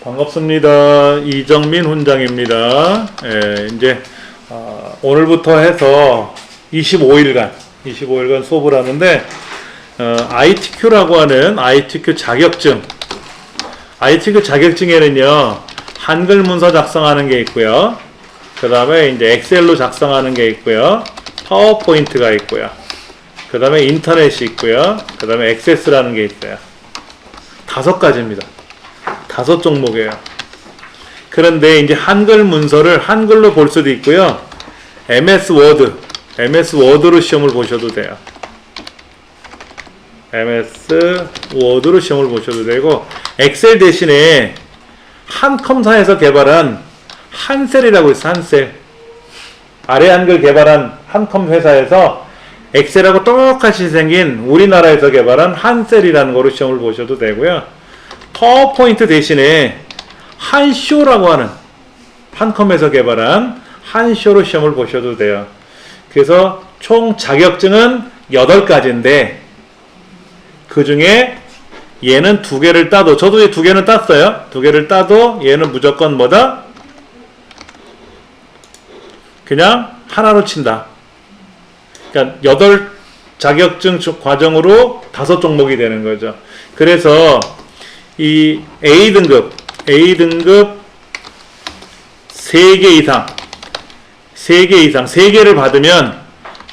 반갑습니다. 이정민 훈장입니다. 이제 오늘부터 해서 25일간 수업을 하는데 ITQ라고 하는 ITQ 자격증. ITQ 자격증에는요 한글 문서 작성하는 게 있고요. 그 다음에 이제 엑셀로 작성하는 게 있고요. 파워포인트가 있고요. 그 다음에 인터넷이 있고요. 그 다음에 액세스라는 게 있어요. 5가지입니다. 5 종목이에요. 그런데 이제 한글 문서를 한글로 볼 수도 있고요. MS 워드로 시험을 보셔도 돼요. MS 워드로 시험을 보셔도 되고, 엑셀 대신에 한컴사에서 개발한 한셀이라고 있어요. 한셀. 아래 한글 개발한 한컴 회사에서 엑셀하고 똑같이 생긴 우리나라에서 개발한 한셀이라는 거로 시험을 보셔도 되고요. 파워포인트 대신에 한쇼라고 하는 한컴에서 개발한 한쇼로 시험을 보셔도 돼요. 그래서 총 자격증은 8가지인데 그 중에 얘는 2개를 따도, 저도 2개는 땄어요. 2개를 따도 얘는 무조건 뭐다? 그냥 하나로 친다. 그러니까 8 자격증 과정으로 5 종목이 되는 거죠. 그래서 이 A등급 3개 이상 3개를 받으면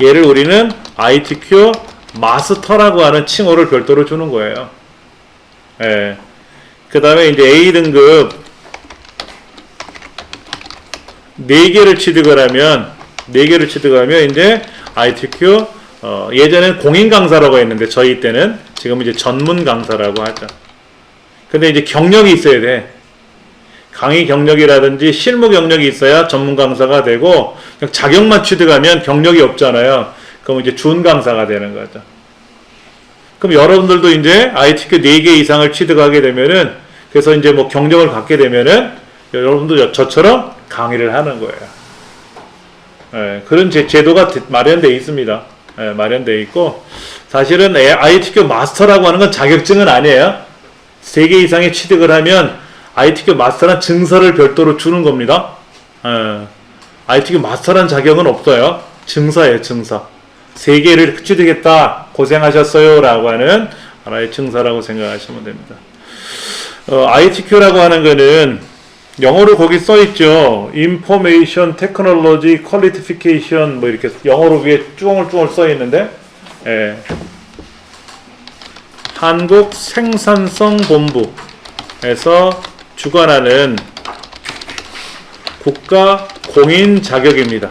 얘를 우리는 ITQ 마스터라고 하는 칭호를 별도로 주는 거예요. 예. 그 다음에 이제 A등급 4개를 취득을 하면 이제 ITQ 예전에는 공인 강사라고 했는데 저희 때는 지금 이제 전문 강사라고 하죠. 근데 이제 경력이 있어야 돼. 강의 경력이라든지 실무 경력이 있어야 전문 강사가 되고, 그냥 자격만 취득하면 경력이 없잖아요. 그럼 이제 준 강사가 되는 거죠. 그럼 여러분들도 이제 ITQ 4개 이상을 취득하게 되면은, 그래서 이제 뭐 경력을 갖게 되면은 여러분도 저처럼 강의를 하는 거예요. 예, 그런 제도가 마련되어 있습니다. 예, 마련되어 있고, 사실은 ITQ 마스터라고 하는 건 자격증은 아니에요. 3개 이상의 취득을 하면 ITQ 마스터란 증서를 별도로 주는 겁니다. ITQ 마스터란 자격은 없어요. 증서예요, 증서. 3개를 취득했다, 고생하셨어요 라고 하는 하나의 증서라고 생각하시면 됩니다. ITQ라고 하는 거는 영어로 거기 써있죠. Information Technology Qualification 뭐 이렇게 영어로 위에 쭈글쭈글 써있는데, 한국생산성본부에서 주관하는 국가 공인 자격입니다.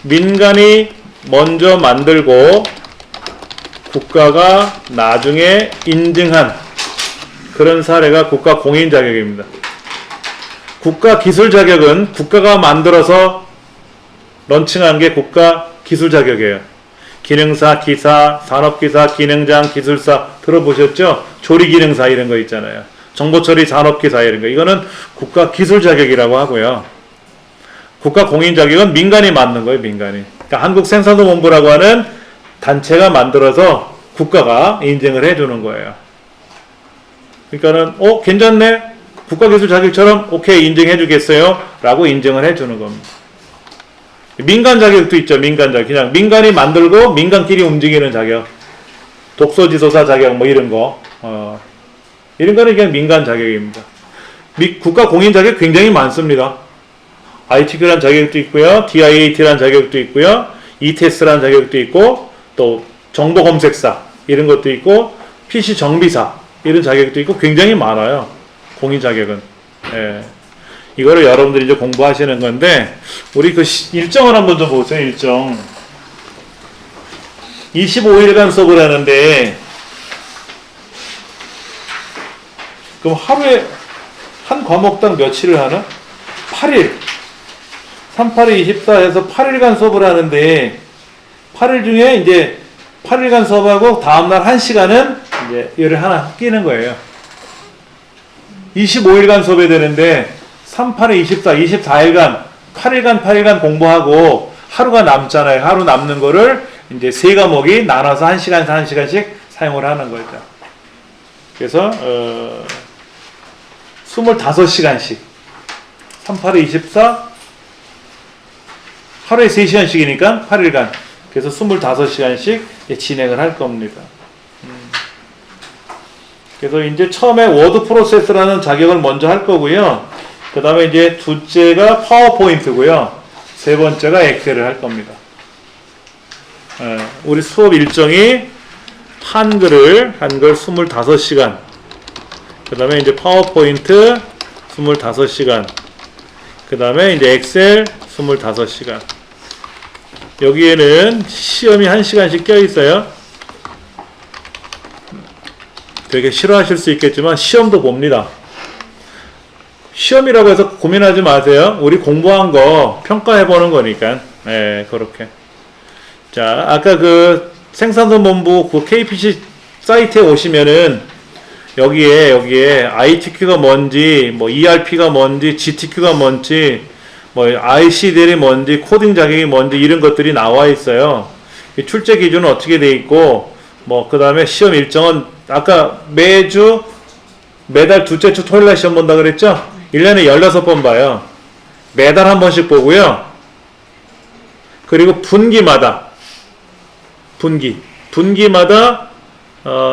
민간이 먼저 만들고 국가가 나중에 인증한 그런 사례가 국가 공인 자격입니다. 국가 기술 자격은 국가가 만들어서 런칭한 게 국가 기술 자격이에요. 기능사, 기사, 산업기사, 기능장, 기술사 들어보셨죠? 조리기능사 이런 거 있잖아요. 정보처리 산업기사 이런 거. 이거는 국가 기술 자격이라고 하고요. 국가 공인 자격은 민간이 만든 거예요. 민간이. 그러니까 한국생산도본부라고 하는 단체가 만들어서 국가가 인증을 해주는 거예요. 그러니까는 괜찮네? 국가 기술 자격처럼 오케이 인증해 주겠어요? 라고 인증을 해주는 겁니다. 민간 자격도 있죠. 민간 자격. 그냥 민간이 만들고 민간끼리 움직이는 자격. 독소지소사 자격 뭐 이런 거. 이런 거는 그냥 민간 자격입니다. 국가 공인 자격 굉장히 많습니다. ITQ라는 자격도 있고요. DIAT라는 자격도 있고요. ETS라는 자격도 있고, 또 정보검색사 이런 것도 있고, PC 정비사 이런 자격도 있고 굉장히 많아요. 공인 자격은. 예. 이거를 여러분들이 이제 공부하시는 건데, 우리 그 일정을 한번 좀 보세요, 일정. 25일간 수업을 하는데, 그럼 하루에 한 과목당 며칠을 하나? 8일. 38에 24 해서 8일간 수업을 하는데, 8일 중에 이제 8일간 수업하고 다음날 1시간은 이제 얘를 하나 끼는 거예요. 25일간 수업이 되는데, 38에 24, 24일간, 8일간 공부하고 하루가 남잖아요. 하루 남는 거를 이제 3과목이 나눠서 1시간씩 사용을 하는 거죠. 그래서 25시간씩 38에 24 하루에 3시간씩이니까 8일간 그래서 25시간씩 진행을 할 겁니다. 그래서 이제 처음에 워드 프로세스라는 자격을 먼저 할 거고요. 그 다음에 이제 둘째가 파워포인트고요. 세 번째가 엑셀을 할 겁니다. 우리 수업 일정이 한글 25시간, 그 다음에 이제 파워포인트 25시간, 그 다음에 이제 엑셀 25시간. 여기에는 시험이 1시간씩 껴 있어요. 되게 싫어하실 수 있겠지만 시험도 봅니다. 시험이라고 해서 고민하지 마세요. 우리 공부한 거 평가해보는 거니까. 네, 그렇게. 자, 아까 그 생산성본부 그 KPC 사이트에 오시면은 여기에 ITQ가 뭔지, 뭐 ERP가 뭔지, GTQ가 뭔지, 뭐 ICDL이 뭔지, 코딩 자격이 뭔지 이런 것들이 나와 있어요. 출제 기준은 어떻게 돼 있고, 뭐 그 다음에 시험 일정은 아까 매달 둘째 주 토요일날 시험 본다 그랬죠? 1년에 16번 봐요. 매달 한 번씩 보고요. 그리고 분기마다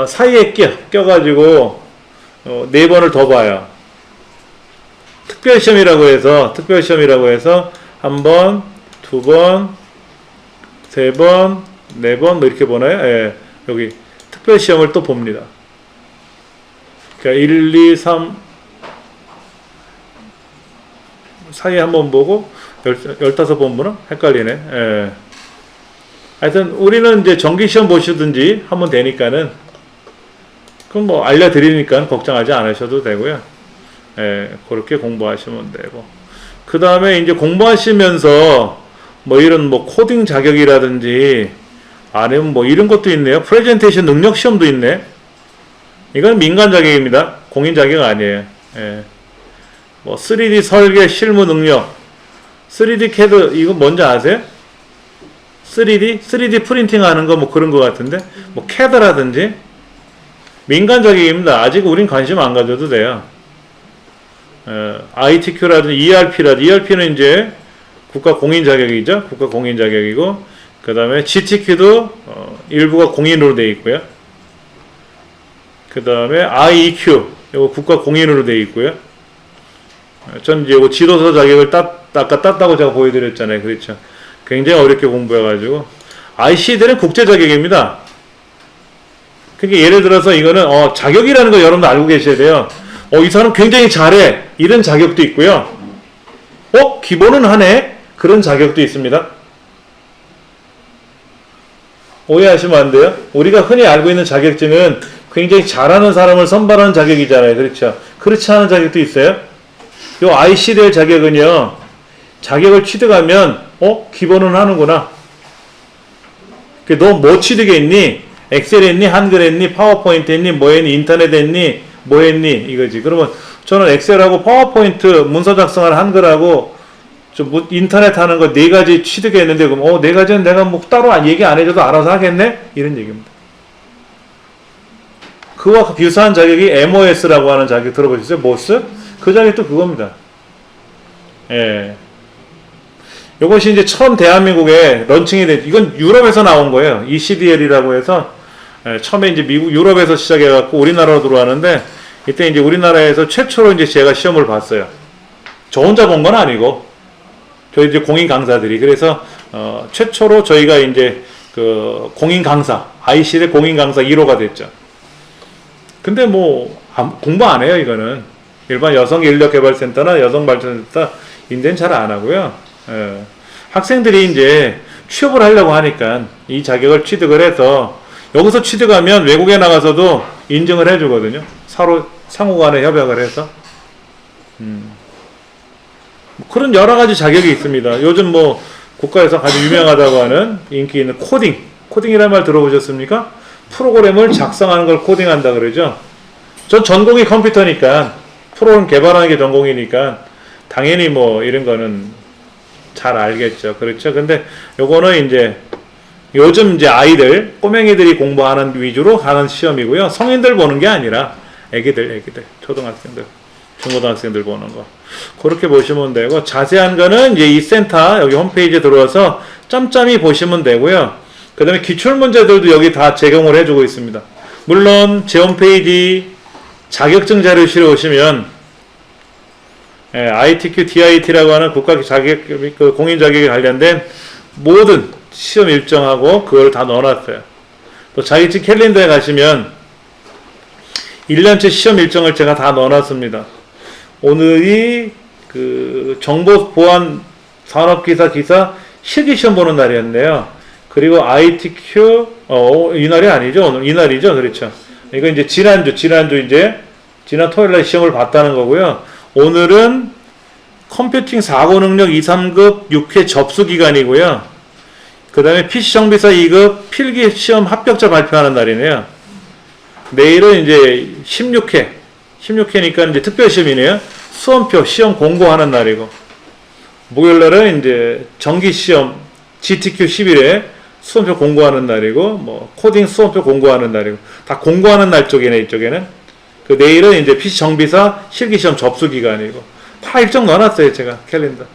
사이에 껴가지고 4번을 더 봐요. 특별시험이라고 해서 1번, 2번, 3번, 4번 뭐 이렇게 보나요? 예, 여기 특별시험을 또 봅니다. 그러니까 1, 2, 3 사이에 한번 보고 15번 보나? 헷갈리네. 예. 하여튼 우리는 이제 정기시험 보시든지 하면 되니까는 그럼 뭐 알려드리니까 걱정하지 않으셔도 되고요. 예, 그렇게 공부하시면 되고, 그 다음에 이제 공부하시면서 뭐 이런 뭐 코딩 자격이라든지 아니면 뭐 이런 것도 있네요. 프레젠테이션 능력 시험도 있네. 이건 민간 자격입니다. 공인 자격 아니에요. 예. 뭐 3D 설계 실무 능력, 3D CAD 이거 뭔지 아세요? 3D 프린팅 하는 거 뭐 그런 거 같은데, 뭐 CAD라든지 민간 자격입니다. 아직 우린 관심 안 가져도 돼요. ITQ라든지 ERP는 이제 국가 공인 자격이죠. 국가 공인 자격이고, 그 다음에 GTQ도 일부가 공인으로 되어 있고요. 그 다음에 IEQ 이거 국가 공인으로 되어 있고요. 전 이제 지도서 자격을 아까 땄다고 제가 보여드렸잖아요. 그렇죠. 굉장히 어렵게 공부해가지고. ICD는 국제 자격입니다. 그러니까 예를 들어서 이거는 자격이라는 거 여러분도 알고 계셔야 돼요. 이 사람 굉장히 잘해, 이런 자격도 있고요. 기본은 하네, 그런 자격도 있습니다. 오해하시면 안 돼요. 우리가 흔히 알고 있는 자격증은 굉장히 잘하는 사람을 선발하는 자격이잖아요. 그렇죠. 그렇지 않은 자격도 있어요. 요 ICDL 자격은요, 자격을 취득하면 기본은 하는구나. 너 뭐 취득했니? 엑셀 했니? 한글 했니? 파워포인트 했니? 뭐 했니? 인터넷 했니? 뭐 했니? 이거지. 그러면 저는 엑셀하고 파워포인트 문서 작성하는 한글하고 인터넷 하는 거 4가지 취득했는데, 그럼 4가지는 내가 뭐 따로 얘기 안 해줘도 알아서 하겠네? 이런 얘기입니다. 그와 비슷한 자격이 MOS라고 하는 자격 들어보셨어요? MOS? 그 자격도 그겁니다. 예. 이것이 이제 처음 대한민국에 런칭이 된, 이건 유럽에서 나온 거예요. ECDL이라고 해서, 처음에 이제 유럽에서 시작해갖고 우리나라로 들어왔는데, 이때 이제 우리나라에서 최초로 이제 제가 시험을 봤어요. 저 혼자 본 건 아니고, 저희 이제 공인 강사들이. 그래서, 최초로 저희가 이제 그 공인 강사, ICD 공인 강사 1호가 됐죠. 근데 뭐, 공부 안 해요, 이거는. 일반 여성인력개발센터나 여성발전센터 인대는 잘 안 하고요. 학생들이 이제 취업을 하려고 하니까 이 자격을 취득을 해서 여기서 취득하면 외국에 나가서도 인증을 해주거든요. 상호 간에 협약을 해서. 그런 여러 가지 자격이 있습니다. 요즘 뭐 국가에서 가장 유명하다고 하는 인기 있는 코딩이라는 말 들어보셨습니까? 프로그램을 작성하는 걸 코딩한다 그러죠. 전 전공이 컴퓨터니까, 프로그램 개발하는 게 전공이니까 당연히 뭐 이런 거는 잘 알겠죠. 그렇죠. 근데 요거는 이제 요즘 이제 아이들, 꼬맹이들이 공부하는 위주로 하는 시험이고요. 성인들 보는 게 아니라 애기들, 초등학생들. 중고등학생들 보는 거. 그렇게 보시면 되고, 자세한 거는 이제 이 센터, 여기 홈페이지에 들어와서 짬짬이 보시면 되고요. 그 다음에 기출문제들도 여기 다 제공을 해주고 있습니다. 물론, 제 홈페이지 자격증 자료실에 오시면, ITQ, DIT라고 하는 국가 자격, 그 공인 자격에 관련된 모든 시험 일정하고 그걸 다 넣어놨어요. 또 자격증 캘린더에 가시면 1년치 시험 일정을 제가 다 넣어놨습니다. 오늘이 그 정보보안 산업기사 기사 실기시험 보는 날이었네요. 그리고 ITQ, 이날이 아니죠. 오늘 이날이죠. 그렇죠. 이거 이제 지난 토요일날 시험을 봤다는 거고요. 오늘은 컴퓨팅 사고 능력 2, 3급 6회 접수 기간이고요. 그 다음에 PC 정비사 2급 필기 시험 합격자 발표하는 날이네요. 내일은 이제 16회니까 이제 특별 시험이네요. 수험표 시험 공고하는 날이고, 목요일 날은 이제 정기 시험 GTQ 11회 수험표 공고하는 날이고, 뭐 코딩 수험표 공고하는 날이고, 다 공고하는 날 쪽이네. 이쪽에는 그 내일은 이제 PC 정비사 실기 시험 접수 기간이고, 다 일정 넣어놨어요 제가 캘린더.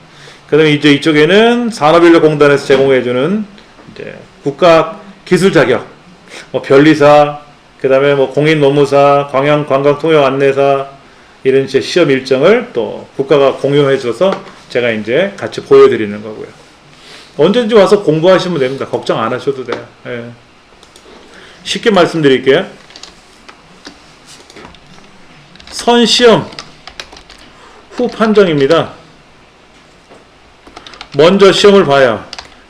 그 다음에 이제 이쪽에는 산업인력공단에서 제공해주는 이제 국가 기술 자격, 뭐 변리사, 그 다음에 뭐 공인노무사, 관광통역안내사, 이런 이제 시험 일정을 또 국가가 공유해줘서 제가 이제 같이 보여드리는 거고요. 언제든지 와서 공부하시면 됩니다. 걱정 안 하셔도 돼요. 예. 쉽게 말씀드릴게요. 선시험 후 판정입니다. 먼저 시험을 봐요.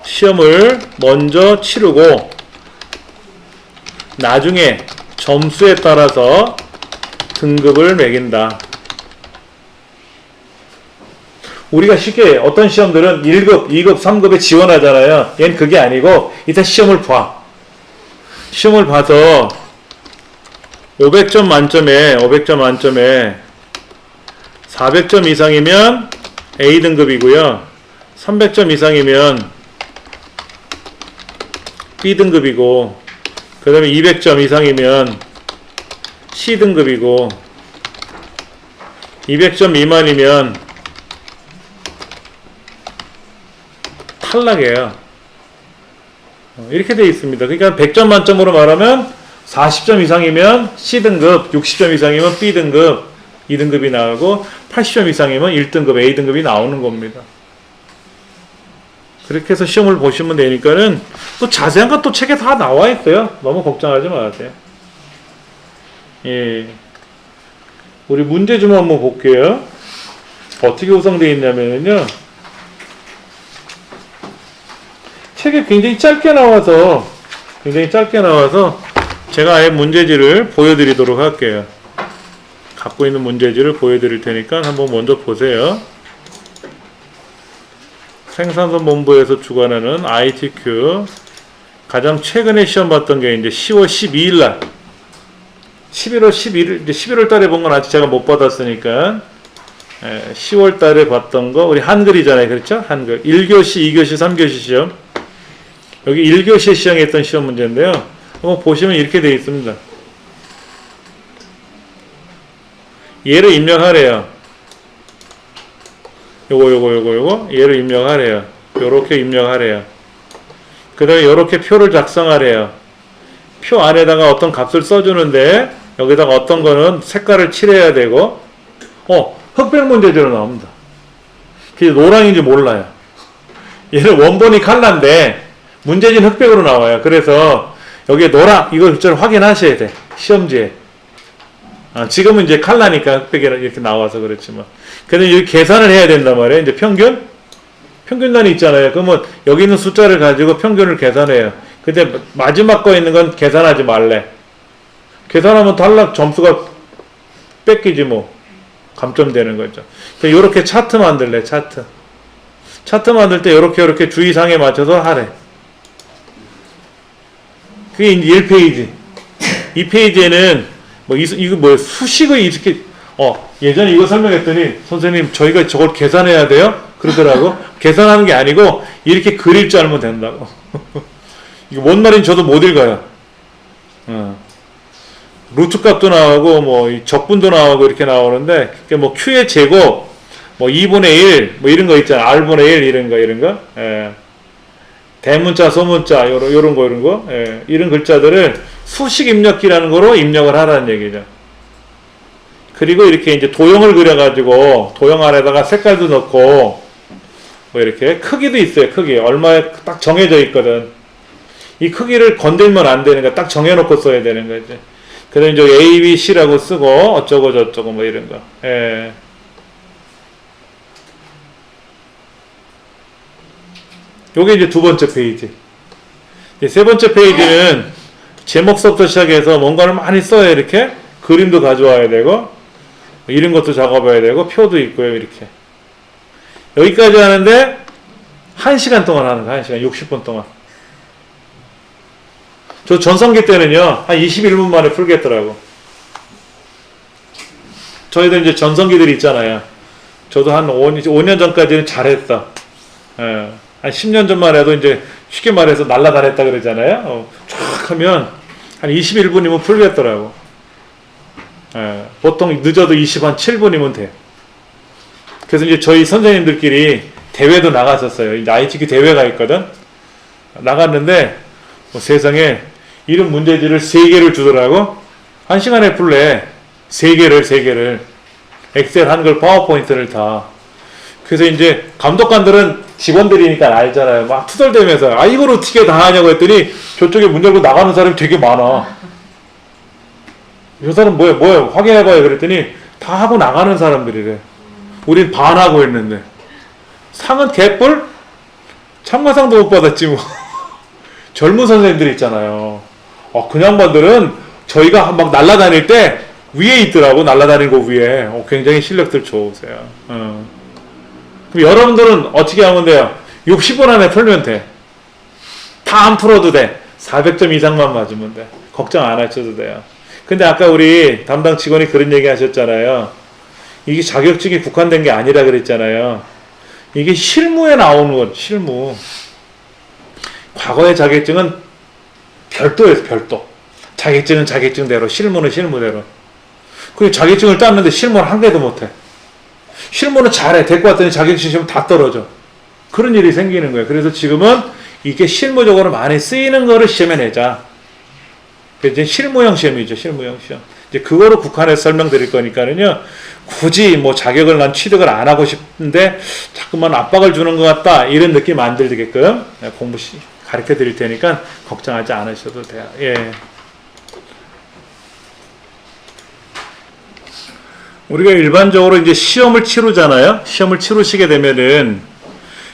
시험을 먼저 치르고 나중에 점수에 따라서 등급을 매긴다. 우리가 쉽게 어떤 시험들은 1급, 2급, 3급에 지원하잖아요. 얘는 그게 아니고 일단 시험을 봐. 시험을 봐서 500점 만점에 400점 이상이면 A등급이고요. 300점 이상이면 B등급이고, 그 다음에 200점 이상이면 C등급이고, 200점 미만이면 탈락이에요. 이렇게 되어 있습니다. 그러니까 100점 만점으로 말하면 40점 이상이면 C등급, 60점 이상이면 B등급, 2등급이 나오고 80점 이상이면 1등급, A등급이 나오는 겁니다. 그렇게 해서 시험을 보시면 되니까는 또 자세한 것 또 책에 다 나와 있어요. 너무 걱정하지 마세요. 예. 우리 문제 좀 한번 볼게요. 어떻게 구성되어 있냐면요. 책에 굉장히 짧게 나와서 제가 아예 문제지를 보여드리도록 할게요. 갖고 있는 문제지를 보여드릴 테니까 한번 먼저 보세요. 생산선본부에서 주관하는 ITQ 가장 최근에 시험 봤던 게 이제 10월 12일 날 11월 11일 이제 11월 달에 본 건 아직 제가 못 받았으니까 10월 달에 봤던 거 우리 한글이잖아요. 그렇죠? 한글 1교시, 2교시, 3교시 시험 여기 1교시에 시행했던 시험 문제인데요. 한번 보시면 이렇게 되어 있습니다. 얘를 입력하래요. 요거 얘를 입력하래요. 요렇게 입력하래요. 그 다음에 요렇게 표를 작성하래요. 표 안에다가 어떤 값을 써주는데 여기다가 어떤 거는 색깔을 칠해야 되고 흑백 문제제로 나옵니다. 그게 노랑인지 몰라요. 얘는 원본이 칼라인데 문제지는 흑백으로 나와요. 그래서 여기에 노랑 이걸 확인하셔야 돼. 시험지에. 지금은 이제 칼라니까 흑백이 이렇게 나와서 그렇지만. 근데 여기 계산을 해야 된단 말이에요. 이제 평균단이 있잖아요. 그러면 여기 있는 숫자를 가지고 평균을 계산해요. 근데 마지막 거 있는 건 계산하지 말래. 계산하면 탈락 점수가 뺏기지 뭐. 감점되는 거죠. 요렇게 차트 만들래. 차트 만들 때 요렇게 주의사항에 맞춰서 하래. 그게 이제 1페이지. 2페이지에는 이거 수식을 이렇게 예전에 이거 설명했더니 선생님 저희가 저걸 계산해야 돼요? 그러더라고. 계산하는 게 아니고 이렇게 그릴 줄 알면 된다고. 이거 뭔 말인지 저도 못 읽어요. 루트 값도 나오고 뭐 적분도 나오고 이렇게 나오는데 그게 뭐 Q의 제곱 뭐 2분의 1 뭐 이런 거 있잖아. R분의 1 이런 거. 예. 대문자 소문자 요런 거 예. 이런 글자들을 수식 입력기라는 거로 입력을 하라는 얘기죠. 그리고 이렇게 이제 도형을 그려가지고 도형 안에다가 색깔도 넣고 뭐 이렇게 크기도 있어요. 크기 얼마에 딱 정해져 있거든. 이 크기를 건들면 안 되는 거 딱 정해놓고 써야 되는 거지. 그래서 이제 A, B, C라고 쓰고 어쩌고 저쩌고 뭐 이런 거. 예. 요게 이제 두 번째 페이지. 이제 세 번째 페이지는 제목서부터 시작해서 뭔가를 많이 써야 이렇게 그림도 가져와야 되고 이런 것도 작업해야 되고 표도 있고요. 이렇게 여기까지 하는데 1시간 동안 하는 거 1시간 60분 동안. 저 전성기 때는요 한 21분 만에 풀겠더라고. 저희들 이제 전성기들이 있잖아요. 저도 한 5년 전까지는 잘했어. 예. 한 10년 전만 해도 이제 쉽게 말해서 날라다녔다 그러잖아요. 쫙 하면 한 21분이면 풀겠더라고. 예. 보통 늦어도 7분이면 돼. 그래서 이제 저희 선생님들끼리 대회도 나갔었어요. 이제 ITQ 대회가 있거든. 나갔는데 뭐 세상에 이런 문제지를 3개를 주더라고. 1시간에 풀래. 3개를. 엑셀, 한글, 파워포인트를 다. 그래서 이제 감독관들은 직원들이니까 알잖아요. 막 투덜대면서 이걸 어떻게 다 하냐고 했더니 저쪽에 문 열고 나가는 사람이 되게 많아. 저 사람 뭐야 확인해봐요. 그랬더니 다 하고 나가는 사람들이래. 우린 반하고 했는데 상은 개뿔? 참가상도 못 받았지 뭐. 젊은 선생님들 있잖아요. 그 양반들은 저희가 막 날아다닐 때 위에 있더라고. 날아다니고 위에. 굉장히 실력들 좋으세요. 그럼 여러분들은 어떻게 하면 돼요? 60분 안에 풀면 돼. 다 안 풀어도 돼. 400점 이상만 맞으면 돼. 걱정 안 하셔도 돼요. 근데 아까 우리 담당 직원이 그런 얘기 하셨잖아요. 이게 자격증이 국한된 게 아니라 그랬잖아요. 이게 실무에 나오는 것, 실무. 과거의 자격증은 별도예요, 별도. 자격증은 자격증대로, 실무는 실무대로. 그 자격증을 땄는데 실무를 한 개도 못해. 실무는 잘해. 데리고 왔더니 자격증 시험 다 떨어져. 그런 일이 생기는 거예요. 그래서 지금은 이게 실무적으로 많이 쓰이는 거를 시험에 내자. 이제 실무형 시험이죠. 실무형 시험. 이제 그거로 국한해서 설명드릴 거니까는요. 굳이 뭐 자격을 난 취득을 안 하고 싶은데 자꾸만 압박을 주는 것 같다. 이런 느낌 안 들게끔 공부 가르쳐 드릴 테니까 걱정하지 않으셔도 돼요. 예. 우리가 일반적으로 이제 시험을 치르잖아요. 시험을 치르시게 되면은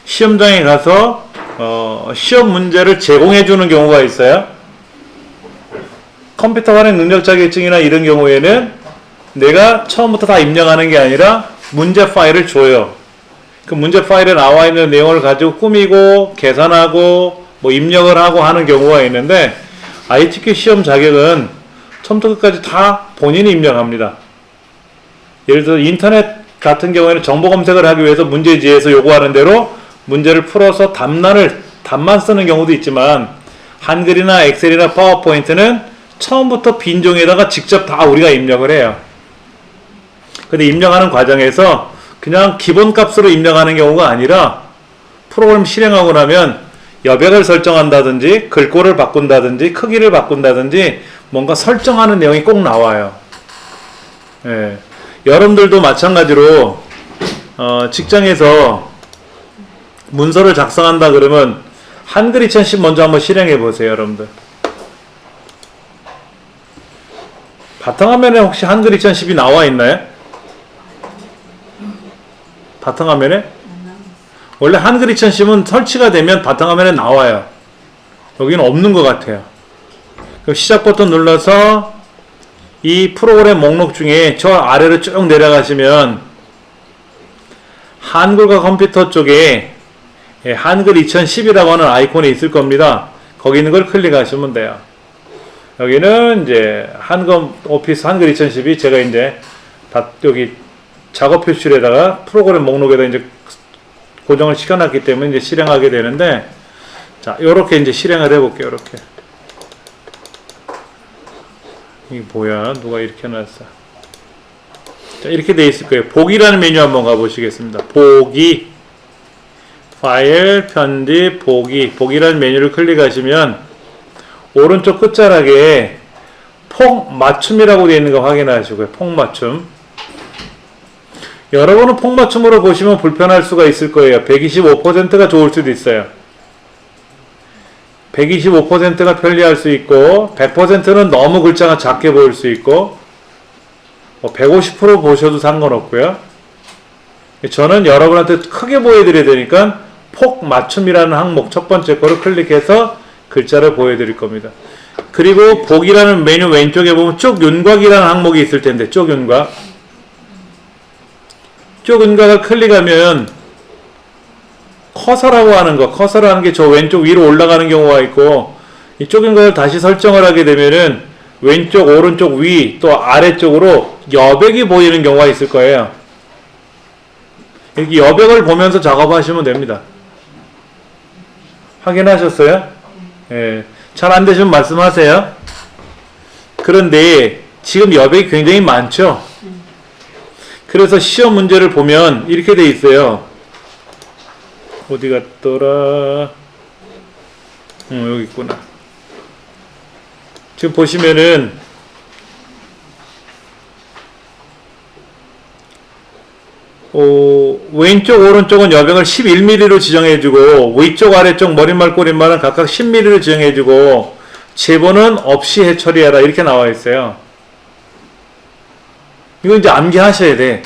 시험장에 가서 시험 문제를 제공해 주는 경우가 있어요. 컴퓨터 활용 능력 자격증이나 이런 경우에는 내가 처음부터 다 입력하는 게 아니라 문제 파일을 줘요. 그 문제 파일에 나와 있는 내용을 가지고 꾸미고 계산하고 뭐 입력을 하고 하는 경우가 있는데 ITQ 시험 자격은 처음부터 끝까지 다 본인이 입력합니다. 예를 들어 인터넷 같은 경우에는 정보 검색을 하기 위해서 문제지에서 요구하는 대로 문제를 풀어서 답만 쓰는 경우도 있지만 한글이나 엑셀이나 파워포인트는 처음부터 빈 종이에다가 직접 다 우리가 입력을 해요. 근데 입력하는 과정에서 그냥 기본값으로 입력하는 경우가 아니라 프로그램 실행하고 나면 여백을 설정한다든지 글꼴을 바꾼다든지 크기를 바꾼다든지 뭔가 설정하는 내용이 꼭 나와요. 예. 여러분들도 마찬가지로 직장에서 문서를 작성한다 그러면 한글 2010 먼저 한번 실행해 보세요. 여러분들 바탕화면에 혹시 한글 2010이 나와 있나요? 바탕화면에? 원래 한글 2010은 설치가 되면 바탕화면에 나와요. 여기는 없는 것 같아요. 그럼 시작 버튼 눌러서 이 프로그램 목록 중에 저 아래로 쭉 내려가시면 한글과 컴퓨터 쪽에 한글 2010이라고 하는 아이콘이 있을 겁니다. 거기 있는 걸 클릭하시면 돼요. 여기는 이제 한글 오피스 한글 2010이 제가 이제 다 여기 작업 표출에다가 프로그램 목록에다 이제 고정을 시켜놨기 때문에 이제 실행하게 되는데, 자, 요렇게 이제 실행을 해볼게요. 요렇게. 이게 뭐야? 누가 이렇게 놨어? 자, 이렇게 돼 있을 거예요. 보기라는 메뉴 한번 가보시겠습니다. 보기, 파일, 편집, 보기. 보기라는 메뉴를 클릭하시면 오른쪽 끝자락에 폭 맞춤이라고 되어 있는 거 확인하시고요. 폭 맞춤. 여러분은 폭 맞춤으로 보시면 불편할 수가 있을 거예요. 125%가 좋을 수도 있어요. 125%가 편리할 수 있고 100%는 너무 글자가 작게 보일 수 있고 150% 보셔도 상관없고요. 저는 여러분한테 크게 보여드려야 되니까 폭 맞춤이라는 항목 첫 번째 거를 클릭해서 글자를 보여드릴 겁니다. 그리고 보기라는 메뉴 왼쪽에 보면 쪽윤곽이라는 항목이 있을 텐데 쪽윤곽. 쪽윤곽을 클릭하면 커서라고 하는 거, 커서라는 게 저 왼쪽 위로 올라가는 경우가 있고 이 쪽윤곽을 다시 설정을 하게 되면은 왼쪽, 오른쪽, 위, 또 아래쪽으로 여백이 보이는 경우가 있을 거예요. 이렇게 여백을 보면서 작업하시면 됩니다. 확인하셨어요? 예. 잘 안 되시면 말씀하세요. 그런데 지금 여백이 굉장히 많죠? 그래서 시험 문제를 보면 이렇게 돼 있어요. 어디 갔더라? 여기 있구나. 지금 보시면은 왼쪽 오른쪽은 여백을 11mm로 지정해주고 위쪽 아래쪽 머릿말 꼬릿말은 각각 10mm로 지정해주고 제보는 없이 해처리하라 이렇게 나와 있어요. 이거 이제 암기하셔야 돼.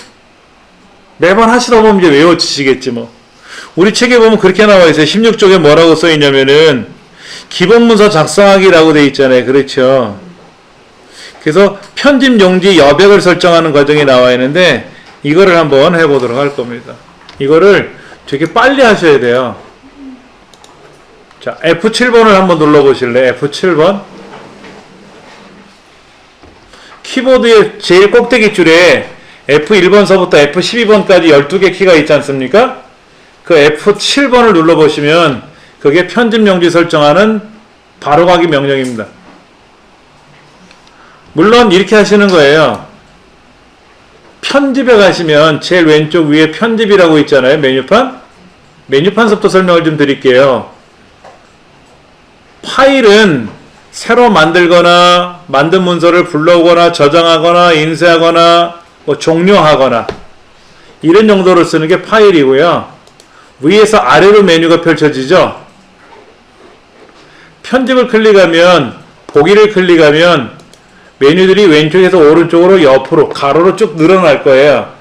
매번 하시다 보면 이제 외워지시겠지 뭐. 우리 책에 보면 그렇게 나와 있어요. 16쪽에 뭐라고 써 있냐면은 기본 문서 작성하기라고 돼 있잖아요. 그렇죠. 그래서 편집 용지 여백을 설정하는 과정이 나와 있는데 이거를 한번 해보도록 할 겁니다. 이거를 되게 빨리 하셔야 돼요. 자, F7번을 한번 눌러보실래요? F7번. 키보드의 제일 꼭대기 줄에 F1번서부터 F12번까지 12개 키가 있지 않습니까? 그 F7번을 눌러보시면 그게 편집 용지 설정하는 바로가기 명령입니다. 물론 이렇게 하시는 거예요. 편집에 가시면 제일 왼쪽 위에 편집이라고 있잖아요. 메뉴판. 메뉴판서부터 설명을 좀 드릴게요. 파일은 새로 만들거나 만든 문서를 불러오거나 저장하거나 인쇄하거나 종료하거나 이런 용도로 쓰는 게 파일이고요. 위에서 아래로 메뉴가 펼쳐지죠. 편집을 클릭하면 보기를 클릭하면 메뉴들이 왼쪽에서 오른쪽으로 옆으로 가로로 쭉 늘어날 거예요.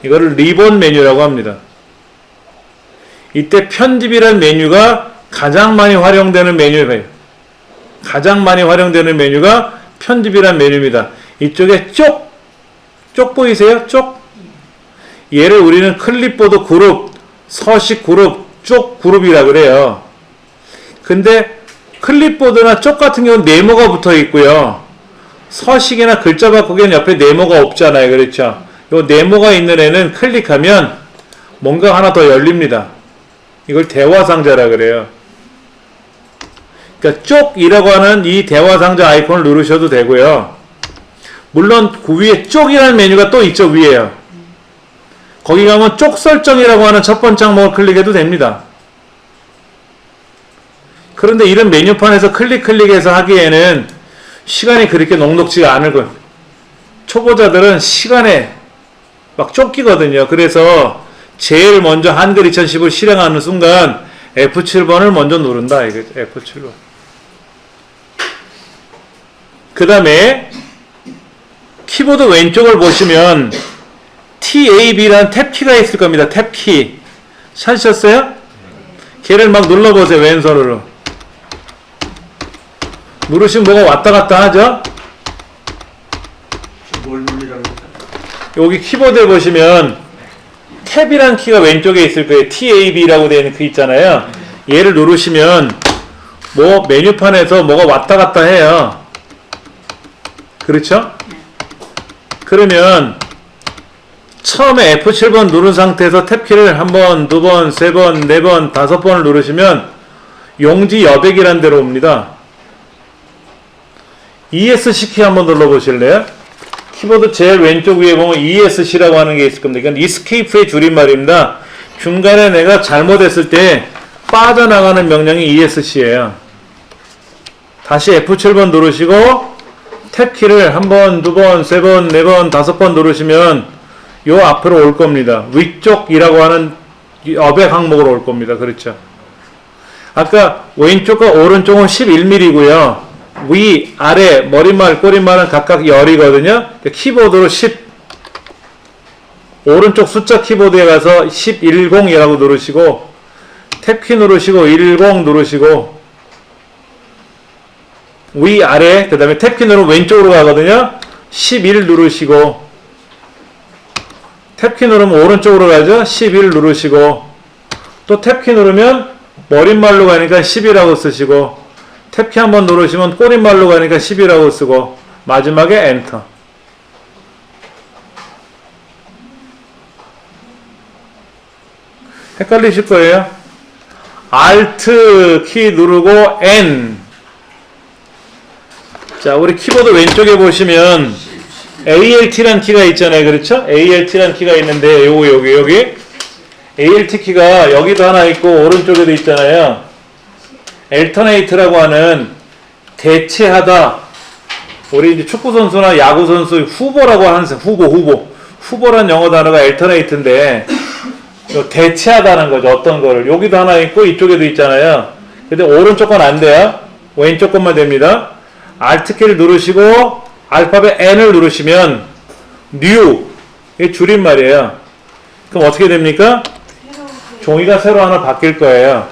이거를 리본 메뉴라고 합니다. 이때 편집이라는 메뉴가 가장 많이 활용되는 메뉴예요. 가장 많이 활용되는 메뉴가 편집이라는 메뉴입니다. 이쪽에 쪽 보이세요? 쪽? 얘를 우리는 클립보드 그룹, 서식 그룹, 쪽 그룹이라 그래요. 근데 클립보드나 쪽 같은 경우는 네모가 붙어 있고요. 서식이나 글자 바꾸기는 옆에 네모가 없잖아요. 그렇죠? 요 네모가 있는 애는 클릭하면 뭔가 하나 더 열립니다. 이걸 대화상자라 그래요. 그러니까 쪽이라고 하는 이 대화상자 아이콘을 누르셔도 되고요. 물론 그 위에 쪽이라는 메뉴가 또 있죠. 위에요. 거기 가면 쪽 설정이라고 하는 첫 번째 항목을 클릭해도 됩니다. 그런데 이런 메뉴판에서 클릭해서 하기에는 시간이 그렇게 녹록지가 않을 거예요. 초보자들은 시간에 막 쫓기거든요. 그래서 제일 먼저 한글 2010을 실행하는 순간 F7번을 먼저 누른다. 이거죠. F7번. 그 다음에 키보드 왼쪽을 보시면 TAB라는 탭키가 있을 겁니다. 탭키. 찾으셨어요? 걔를 막 눌러보세요. 왼손으로. 누르시면 뭐가 왔다 갔다 하죠? 뭘 누르라고 했어요? 여기 키보드에 보시면 탭이라는 키가 왼쪽에 있을 거예요. TAB라고 되어 있는 그 있잖아요. 얘를 누르시면 뭐 메뉴판에서 뭐가 왔다 갔다 해요. 그렇죠? 그러면 처음에 F7번 누른 상태에서 탭키를 한 번, 두 번, 세 번, 네 번, 다섯 번을 누르시면 용지 여백이라는 데로 옵니다. ESC 키 한번 눌러보실래요? 키보드 제일 왼쪽 위에 보면 ESC라고 하는 게 있을 겁니다. 이건 Escape의 줄임말입니다. 중간에 내가 잘못했을 때 빠져나가는 명령이 ESC예요. 다시 F7번 누르시고 탭키를 한 번, 두 번, 세 번, 네 번, 다섯 번 누르시면 요 앞으로 올 겁니다. 위쪽이라고 하는 여백 항목으로 올 겁니다. 그렇죠? 아까 왼쪽과 오른쪽은 11mm고요. 위, 아래, 머리말, 꼬리말은 각각 열이거든요. 키보드로 10, 오른쪽 숫자 키보드에 가서 110이라고 누르시고 탭키 누르시고 10 누르시고 위, 아래, 그 다음에 탭키 누르면 왼쪽으로 가거든요. 11 누르시고 탭키 누르면 오른쪽으로 가죠. 11 누르시고 또 탭키 누르면 머릿말로 가니까 10이라고 쓰시고 탭키 한번 누르시면 꼬릿말로 가니까 10이라고 쓰고 마지막에 엔터. 헷갈리실 거예요. Alt 키 누르고 N. 자, 우리 키보드 왼쪽에 보시면 ALT라는 키가 있잖아요. 그렇죠? ALT라는 키가 있는데 여기 ALT 키가 여기도 하나 있고 오른쪽에도 있잖아요. Alternate라고 하는 대체하다. 우리 이제 축구 선수나 야구 선수 후보라고 하는 후보란 영어 단어가 Alternate인데 대체하다는 거죠. 어떤 거를. 여기도 하나 있고 이쪽에도 있잖아요. 근데 오른쪽 건 안 돼요. 왼쪽 것만 됩니다. Alt 키를 누르시고 알파벳 N을 누르시면 New, 이게 줄임말이에요. 그럼 어떻게 됩니까? 종이가 새로 하나 바뀔 거예요.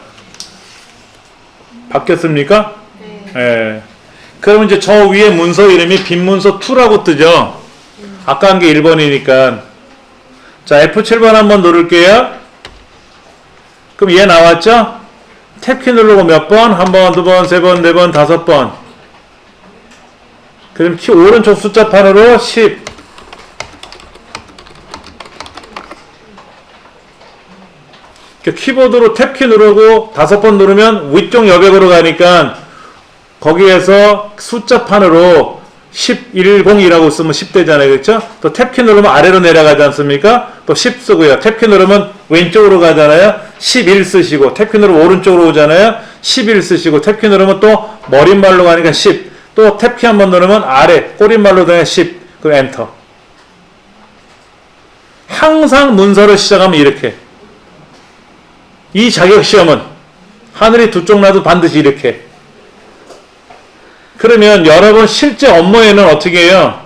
바뀌었습니까? 네. 예. 그럼 이제 저 위에 문서 이름이 빈 문서 2라고 뜨죠? 아까 한 게 1번이니까. 자, F7번 한번 누를게요. 그럼 얘 나왔죠? 탭키 누르고 몇 번? 한 번, 두 번, 세 번, 네 번, 다섯 번. 그럼 키 오른쪽 숫자판으로 10. 키보드로 탭키 누르고 다섯 번 누르면 위쪽 여백으로 가니까 거기에서 숫자판으로 1010이라고 쓰면 10되잖아요. 그렇죠? 또 탭키 누르면 아래로 내려가지 않습니까? 또 10 쓰고요. 탭키 누르면 왼쪽으로 가잖아요. 11 쓰시고 탭키 누르면 오른쪽으로 오잖아요. 11 쓰시고 탭키 누르면 또 머릿말로 가니까 10. 또 탭키 한번 누르면 아래 꼬릿말로 가니까 10. 그리고 엔터. 항상 문서를 시작하면 이렇게. 이 자격시험은 하늘이 두 쪽 나도 반드시 이렇게. 그러면 여러분 실제 업무에는 어떻게 해요?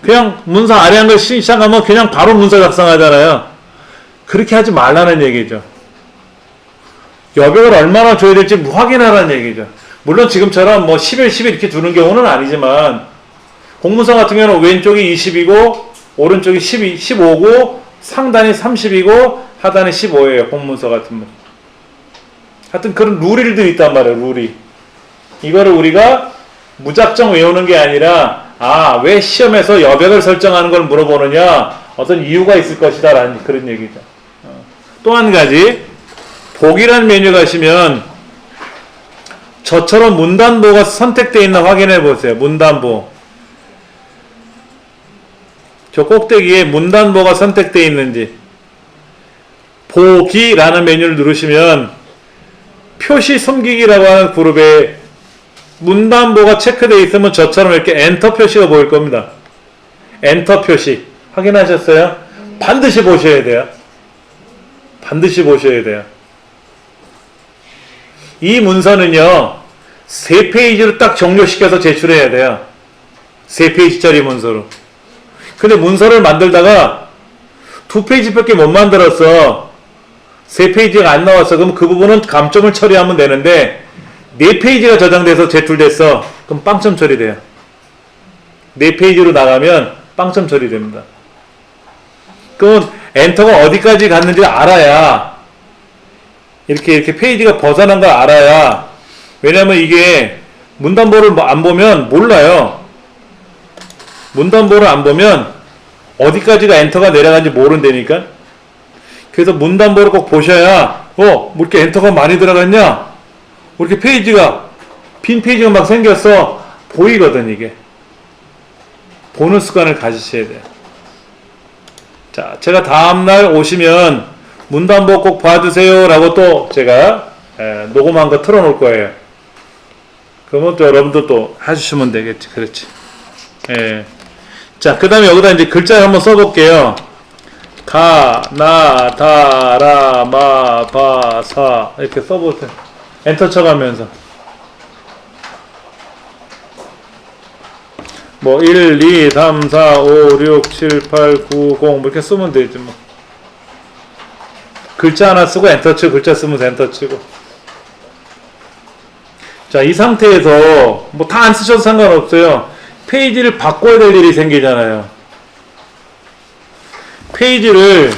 그냥 문서 아래 한 걸 시작하면 그냥 바로 문서 작성하잖아요. 그렇게 하지 말라는 얘기죠. 여백을 얼마나 줘야 될지 확인하라는 얘기죠. 물론 지금처럼 뭐 11, 11 이렇게 두는 경우는 아니지만 공문서 같은 경우는 왼쪽이 20이고 오른쪽이 12, 15고 상단이 30이고 하단이 15예요. 공문서 같은 거. 하여튼 그런 룰이 있단 말이에요. 룰이. 이거를 우리가 무작정 외우는 게 아니라 왜 시험에서 여백을 설정하는 걸 물어보느냐 어떤 이유가 있을 것이다 라는 그런 얘기죠. 또 한 가지 보기란 메뉴 가시면 저처럼 문단보가 선택되어 있나 확인해 보세요. 문단보. 저 꼭대기에 문단보가 선택되어 있는지. 보기라는 메뉴를 누르시면 표시 숨기기라고 하는 그룹에 문단보가 체크되어 있으면 저처럼 이렇게 엔터 표시가 보일 겁니다. 엔터 표시. 확인하셨어요? 반드시 보셔야 돼요. 반드시 보셔야 돼요. 이 문서는요, 3페이지로 딱 종료시켜서 제출해야 돼요. 3페이지짜리 문서로. 근데 문서를 만들다가 2페이지밖에 못 만들었어. 3페이지가 안 나왔어. 그럼 그 부분은 감점을 처리하면 되는데 4페이지가 저장돼서 제출됐어. 그럼 빵점 처리돼요. 4페이지로 나가면 빵점 처리됩니다. 그럼 엔터가 어디까지 갔는지 알아야 이렇게 페이지가 벗어난 걸 알아야. 왜냐면 이게 문단보를 안 보면 몰라요. 문단보를 안 보면 어디까지가 엔터가 내려간지 모른다니까. 그래서 문단보를 꼭 보셔야 뭐 이렇게 엔터가 많이 들어갔냐? 뭐 이렇게 페이지가 빈 페이지가 막 생겼어. 보이거든, 이게. 보는 습관을 가지셔야 돼요. 자, 제가 다음날 오시면 문단보 꼭 봐주세요 라고 또 제가 녹음한 거 틀어놓을 거예요. 그러면 또 여러분도 또 해주시면 되겠지. 그렇지. 예. 자, 그 다음에 여기다 이제 글자를 한번 써볼게요. 가, 나, 다, 라, 마, 바, 사. 이렇게 써보세요. 엔터 쳐가면서. 뭐, 1, 2, 3, 4, 5, 6, 7, 8, 9, 0. 뭐 이렇게 쓰면 되지, 뭐. 글자 하나 쓰고 엔터 치고, 글자 쓰면서 엔터 치고. 자, 이 상태에서, 뭐 다 안 쓰셔도 상관없어요. 페이지를 바꿔야 될 일이 생기잖아요. 페이지를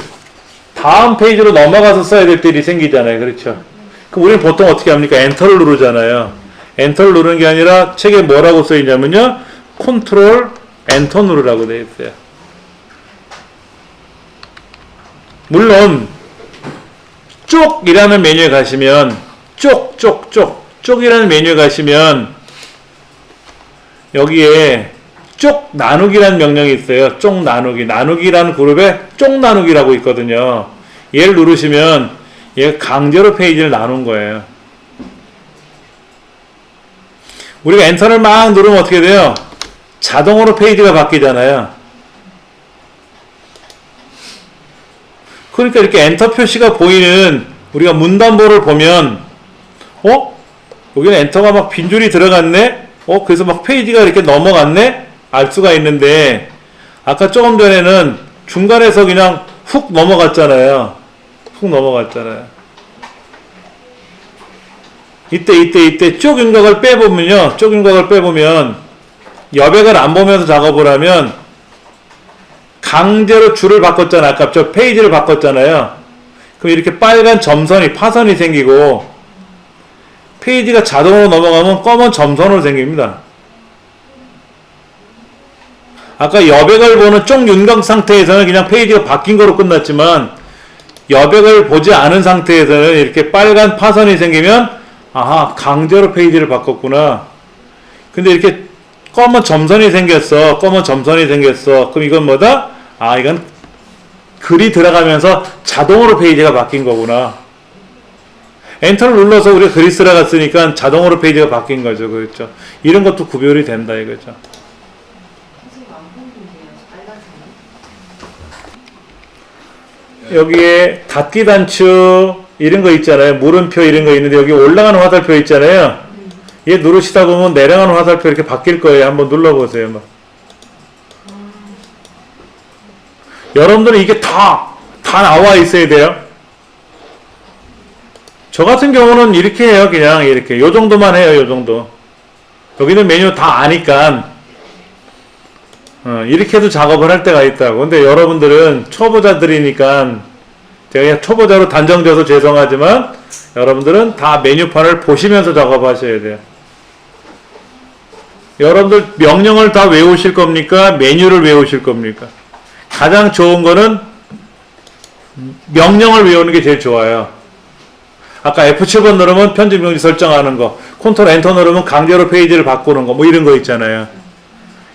다음 페이지로 넘어가서 써야 될 일이 생기잖아요. 그렇죠? 그럼 우리는 보통 어떻게 합니까? 엔터를 누르잖아요. 엔터를 누르는 게 아니라 책에 뭐라고 써 있냐면요. 컨트롤 엔터 누르라고 되어 있어요. 물론 쪽이라는 메뉴에 가시면 쪽이라는 메뉴에 가시면 여기에 쪽 나누기라는 명령이 있어요. 쪽 나누기. 나누기라는 그룹에 쪽 나누기라고 있거든요. 얘를 누르시면 얘가 강제로 페이지를 나눈 거예요. 우리가 엔터를 막 누르면 어떻게 돼요? 자동으로 페이지가 바뀌잖아요. 그러니까 이렇게 엔터 표시가 보이는 우리가 문단보를 보면 여기는 엔터가 막 빈줄이 들어갔네? 그래서 막 페이지가 이렇게 넘어갔네? 알 수가 있는데, 아까 조금 전에는 중간에서 그냥 훅 넘어갔잖아요. 훅 넘어갔잖아요. 이때 쪽 윤곽을 빼보면요. 쪽 윤곽을 빼보면, 여백을 안 보면서 작업을 하면, 강제로 줄을 바꿨잖아요. 아까 저 페이지를 바꿨잖아요. 그럼 이렇게 빨간 점선이, 파선이 생기고, 페이지가 자동으로 넘어가면 검은 점선으로 생깁니다. 아까 여백을 보는 쪽 윤곽 상태에서는 그냥 페이지가 바뀐 거로 끝났지만 여백을 보지 않은 상태에서는 이렇게 빨간 파선이 생기면 아하, 강제로 페이지를 바꿨구나. 근데 이렇게 검은 점선이 생겼어. 그럼 이건 뭐다? 이건 글이 들어가면서 자동으로 페이지가 바뀐 거구나. 엔터를 눌러서 우리가 글이 들어갔으니까 자동으로 페이지가 바뀐 거죠. 그렇죠? 이런 것도 구별이 된다 이거죠. 여기에 닫기 단추 이런 거 있잖아요. 물음표 이런 거 있는데 여기 올라가는 화살표 있잖아요. 얘 누르시다 보면 내려가는 화살표 이렇게 바뀔 거예요. 한번 눌러보세요. 막. 여러분들은 이게 다 나와 있어야 돼요. 저 같은 경우는 이렇게 해요. 그냥 이렇게 요 정도만 해요. 요 정도. 여기는 메뉴 다 아니까 이렇게 해도 작업을 할 때가 있다고. 근데 여러분들은 초보자들이니까 제가 그냥 초보자로 단정져서 죄송하지만 여러분들은 다 메뉴판을 보시면서 작업하셔야 돼요. 여러분들 명령을 다 외우실 겁니까? 메뉴를 외우실 겁니까? 가장 좋은 거는 명령을 외우는 게 제일 좋아요. 아까 F7번 누르면 편집 용지 설정하는 거, 컨트롤 엔터 누르면 강제로 페이지를 바꾸는 거, 뭐 이런 거 있잖아요.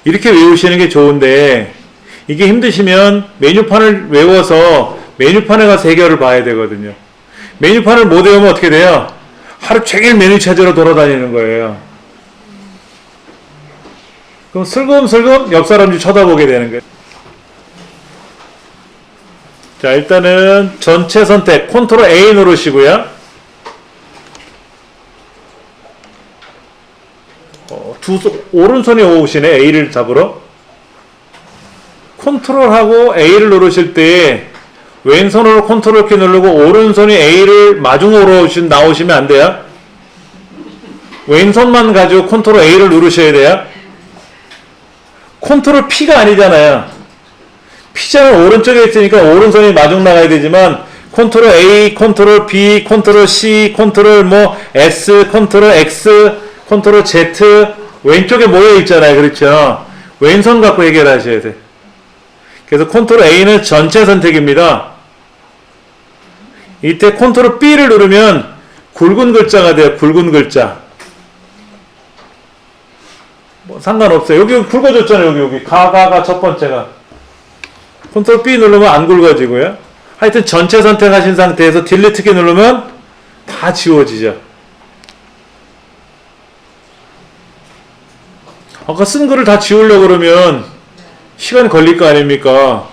이렇게 외우시는 게 좋은데 이게 힘드시면 메뉴판을 외워서 메뉴판에 가서 해결을 봐야 되거든요. 메뉴판을 못 외우면 어떻게 돼요? 하루 종일 메뉴 찾으러 돌아다니는 거예요. 그럼 슬금슬금 옆 사람들 쳐다보게 되는 거예요. 자, 일단은 전체 선택 컨트롤 A 누르시고요. 오른손이 오시네. A를 잡으러. 컨트롤하고 A를 누르실 때 왼손으로 컨트롤 키 누르고 오른손이 A를 마중으로 나오시면 안 돼요. 왼손만 가지고 컨트롤 A를 누르셔야 돼요. 컨트롤 P가 아니잖아요. P자는 오른쪽에 있으니까 오른손이 마중 나가야 되지만 컨트롤 A, 컨트롤 B, 컨트롤 C, 컨트롤 S, 컨트롤 X, 컨트롤 Z 왼쪽에 모여 있잖아요. 그렇죠? 왼손 갖고 해결하셔야 돼. 그래서 컨트롤 A는 전체 선택입니다. 이때 컨트롤 B를 누르면 굵은 글자가 돼요. 굵은 글자. 뭐 상관없어요. 여기 굵어졌잖아요. 여기 가가 첫 번째가. 컨트롤 B 누르면 안 굵어지고요. 하여튼 전체 선택하신 상태에서 딜리트 키 누르면 다 지워지죠. 아까 쓴 글을 다 지우려고 그러면 시간이 걸릴 거 아닙니까?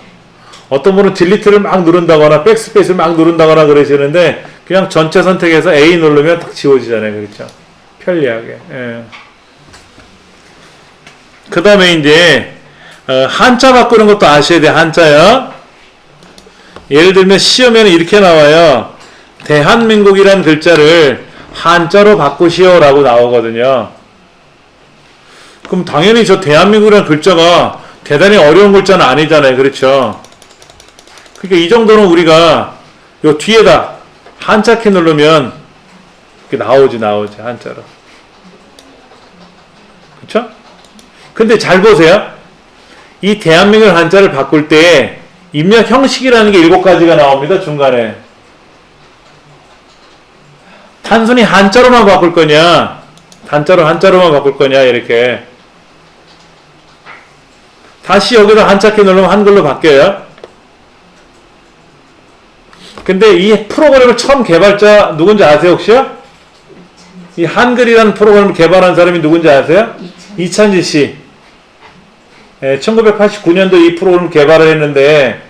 어떤 분은 딜리트를 막 누른다거나 백스페이스를 막 누른다거나 그러시는데 그냥 전체 선택해서 A 누르면 딱 지워지잖아요. 그렇죠? 편리하게. 예. 그 다음에 이제 한자 바꾸는 것도 아셔야 돼요. 한자요. 예를 들면 시험에는 이렇게 나와요. 대한민국이란 글자를 한자로 바꾸시오 라고 나오거든요. 그럼 당연히 저 대한민국이라는 글자가 대단히 어려운 글자는 아니잖아요. 그렇죠? 그러니까 이 정도는 우리가 요 뒤에다 한자 키 누르면 이렇게 나오지 한자로. 그렇죠? 근데 잘 보세요. 이 대한민국 한자를 바꿀 때 입력 형식이라는 게 7가지가 나옵니다. 중간에. 단순히 한자로만 바꿀 거냐, 한자로만 바꿀 거냐, 이렇게. 다시 여기다 한자 키 누르면 한글로 바뀌어요. 근데 이 프로그램을 처음 개발자 누군지 아세요, 혹시요? 이 한글이라는 프로그램을 개발한 사람이 누군지 아세요? 이찬지 씨. 1989년도 이 프로그램을 개발을 했는데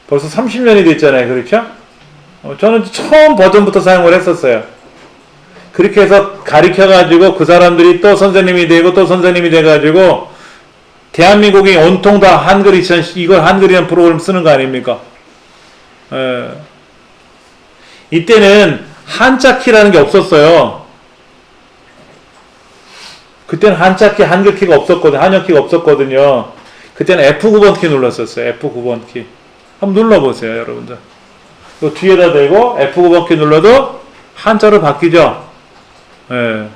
벌써 30년이 됐잖아요. 그렇죠? 저는 처음 버전부터 사용을 했었어요. 그렇게 해서 가르쳐가지고 그 사람들이 또 선생님이 되고 또 선생님이 돼가지고 대한민국이 온통 다 한글 이걸 한글이라는 프로그램 쓰는 거 아닙니까? 이때는 한자 키라는 게 없었어요. 그때는 한자 키, 한글 키가 없었거든요. 한영 키가 없었거든요. 그때는 F9번 키 눌렀었어요. F9번 키. 한번 눌러보세요, 여러분들. 또 뒤에다 대고 F9번 키 눌러도 한자로 바뀌죠? 예.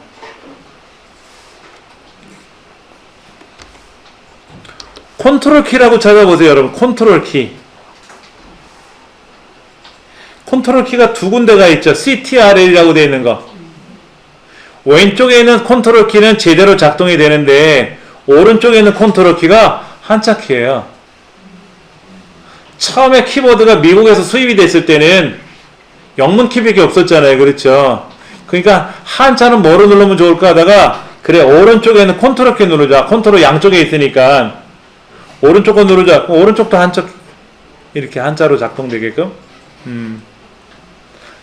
컨트롤 키라고 찾아보세요, 여러분. 컨트롤 키. 컨트롤 키가 두 군데가 있죠. CTRL이라고 되어 있는 거. 왼쪽에 있는 컨트롤 키는 제대로 작동이 되는데 오른쪽에 있는 컨트롤 키가 한자 키예요. 처음에 키보드가 미국에서 수입이 됐을 때는 영문 키밖에 없었잖아요. 그렇죠? 그러니까 한자는 뭐로 누르면 좋을까 하다가 그래 오른쪽에 있는 컨트롤 키 누르자. 컨트롤 양쪽에 있으니까 오른쪽 거 누르자. 오른쪽도 한자 이렇게 한자로 작동되게끔.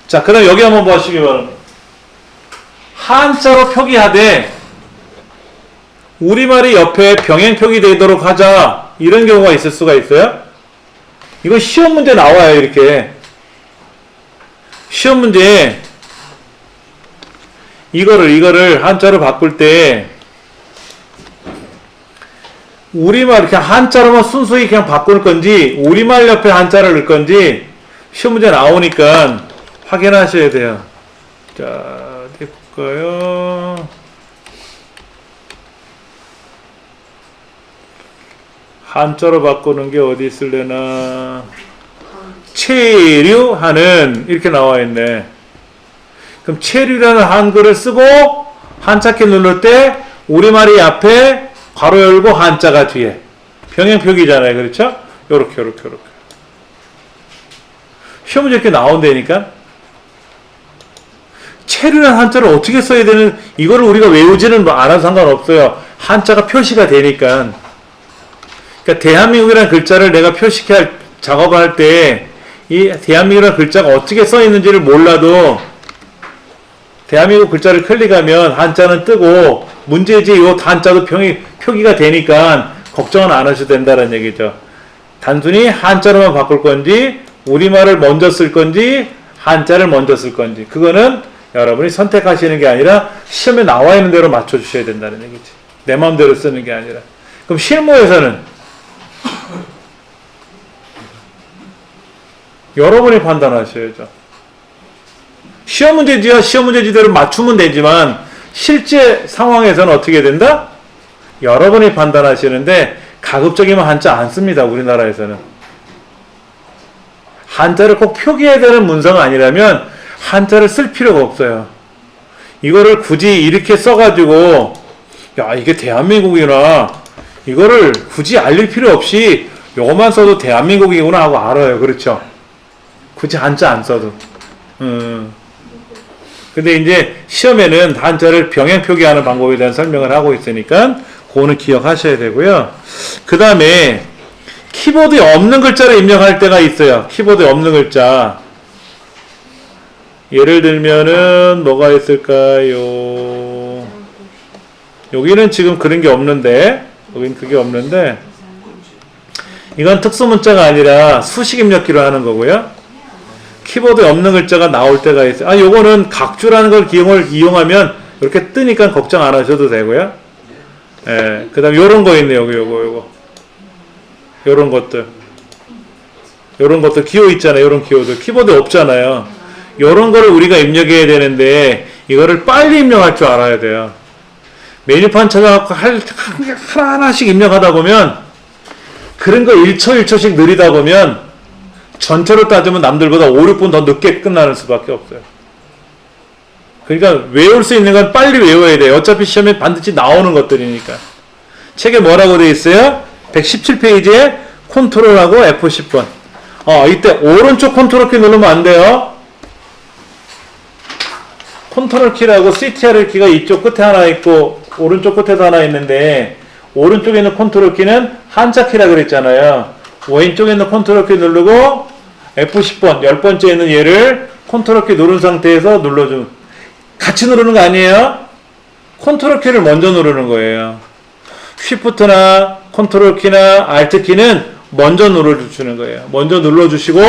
자, 그 다음 여기 한번 보시기 바랍니다. 한자로 표기하되 우리말이 옆에 병행 표기되도록 하자. 이런 경우가 있을 수가 있어요. 이건 시험 문제 나와요. 이렇게 시험 문제에 이거를 한자로 바꿀 때 우리말 이렇게 한자로만 순수히 그냥 바꿀 건지 우리말 옆에 한자를 넣을 건지 시험 문제 나오니까 확인하셔야 돼요. 자, 어디 볼까요? 한자로 바꾸는 게 어디 있을래나? 체류하는 이렇게 나와 있네. 그럼 체류라는 한글을 쓰고 한자키 누를 때 우리말이 앞에 괄호 열고 한자가 뒤에 병행 표기잖아요. 그렇죠? 요렇게 시험 문제 이렇게 나온다니까. 체류라는 한자를 어떻게 써야 되는 이거를 우리가 외우지는 않아도 상관없어요. 한자가 표시가 되니까. 그러니까 대한민국이라는 글자를 내가 표시할 작업을 할 때 이 대한민국이라는 글자가 어떻게 써 있는지를 몰라도 대한민국 글자를 클릭하면 한자는 뜨고 문제지 이 한자도 표기가 되니까 걱정은 안 하셔도 된다는 얘기죠. 단순히 한자로만 바꿀 건지 우리말을 먼저 쓸 건지 한자를 먼저 쓸 건지 그거는 여러분이 선택하시는 게 아니라 시험에 나와 있는 대로 맞춰주셔야 된다는 얘기지. 내 마음대로 쓰는 게 아니라. 그럼 실무에서는 여러분이 판단하셔야죠. 시험 문제지야 시험 문제지대로 맞추면 되지만 실제 상황에서는 어떻게 된다? 여러분이 판단하시는데 가급적이면 한자 안 씁니다. 우리나라에서는. 한자를 꼭 표기해야 되는 문서가 아니라면 한자를 쓸 필요가 없어요. 이거를 굳이 이렇게 써가지고 야, 이게 대한민국이구나. 이거를 굳이 알릴 필요 없이 요것만 써도 대한민국이구나 하고 알아요. 그렇죠? 굳이 한자 안 써도. 근데 이제 시험에는 한자를 병행 표기하는 방법에 대한 설명을 하고 있으니까 그거는 기억하셔야 되고요. 그 다음에 키보드에 없는 글자를 입력할 때가 있어요. 키보드에 없는 글자. 예를 들면은 뭐가 있을까요? 여기는 지금 그런 게 없는데, 여긴 그게 없는데, 이건 특수문자가 아니라 수식 입력기로 하는 거고요. 키보드에 없는 글자가 나올 때가 있어요. 아, 요거는 각주라는 걸 이용하면 이렇게 뜨니까 걱정 안 하셔도 되고요. 예, 그 다음에 요런 거 있네요. 요거. 요런 것들. 요런 것들 기호 있잖아요. 요런 기호들. 키보드에 없잖아요. 요런 거를 우리가 입력해야 되는데, 이거를 빨리 입력할 줄 알아야 돼요. 메뉴판 찾아갖고 하나하나씩 입력하다 보면, 그런 거 1초 1초씩 느리다 보면, 전체로 따지면 남들보다 5, 6분 더 늦게 끝나는 수밖에 없어요. 그러니까 외울 수 있는 건 빨리 외워야 돼요. 어차피 시험에 반드시 나오는 것들이니까. 책에 뭐라고 되어 있어요? 117페이지에 컨트롤하고 F10번. 이때 오른쪽 컨트롤 키 누르면 안 돼요. 컨트롤 키라고 CTRL 키가 이쪽 끝에 하나 있고 오른쪽 끝에도 하나 있는데, 오른쪽에 있는 컨트롤 키는 한자 키라 그랬잖아요. 왼쪽에 있는 컨트롤 키 누르고 F10번 10번째에 있는 얘를 컨트롤 키 누른 상태에서 눌러주면, 같이 누르는 거 아니에요? 컨트롤 키를 먼저 누르는 거예요. 쉬프트나 컨트롤 키나 알트 키는 먼저 눌러주시는 거예요. 먼저 눌러주시고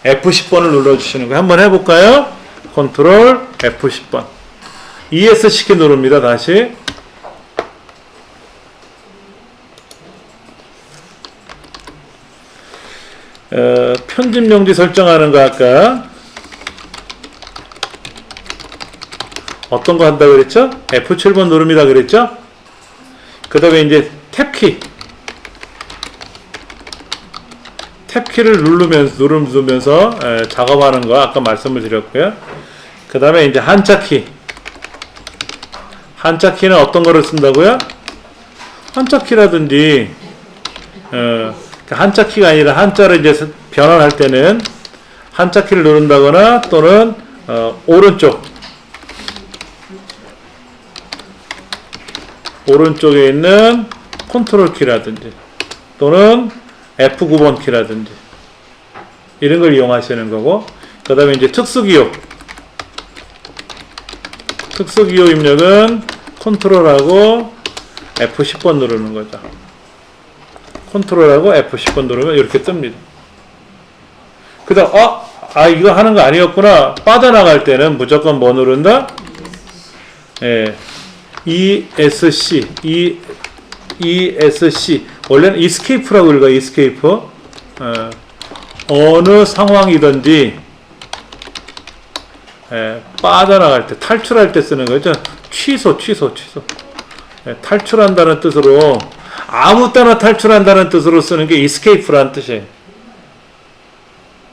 F10번을 눌러주시는 거예요. 한번 해볼까요? 컨트롤 F10번. ESC 키 누릅니다. 다시. 편집 용지 설정하는 거 아까 어떤 거 한다 그랬죠? F7번 누릅니다 그랬죠? 그 다음에 이제 탭키. 탭키를 누르면서 작업하는 거 아까 말씀을 드렸고요. 그 다음에 이제 한자키. 한자키는 어떤 거를 쓴다고요? 한자키라든지 한자키가 아니라 한자를 이제 변환할 때는 한자키를 누른다거나 또는 오른쪽에 있는 컨트롤 키라든지 또는 F9번 키라든지 이런 걸 이용하시는 거고, 그 다음에 이제 특수기호 입력은 컨트롤하고 F10번 누르는 거죠. 컨트롤하고 F10번 누르면 이렇게 뜹니다. 그 다음 이거 하는 거 아니었구나 빠져나갈 때는 무조건 뭐 누른다? ESC 원래는 escape라고 읽어요. escape. 어느 상황이든지 빠져나갈 때, 탈출할 때 쓰는 거죠. 취소. 탈출한다는 뜻으로, 아무 때나 탈출한다는 뜻으로 쓰는 게 escape라는 뜻이에요.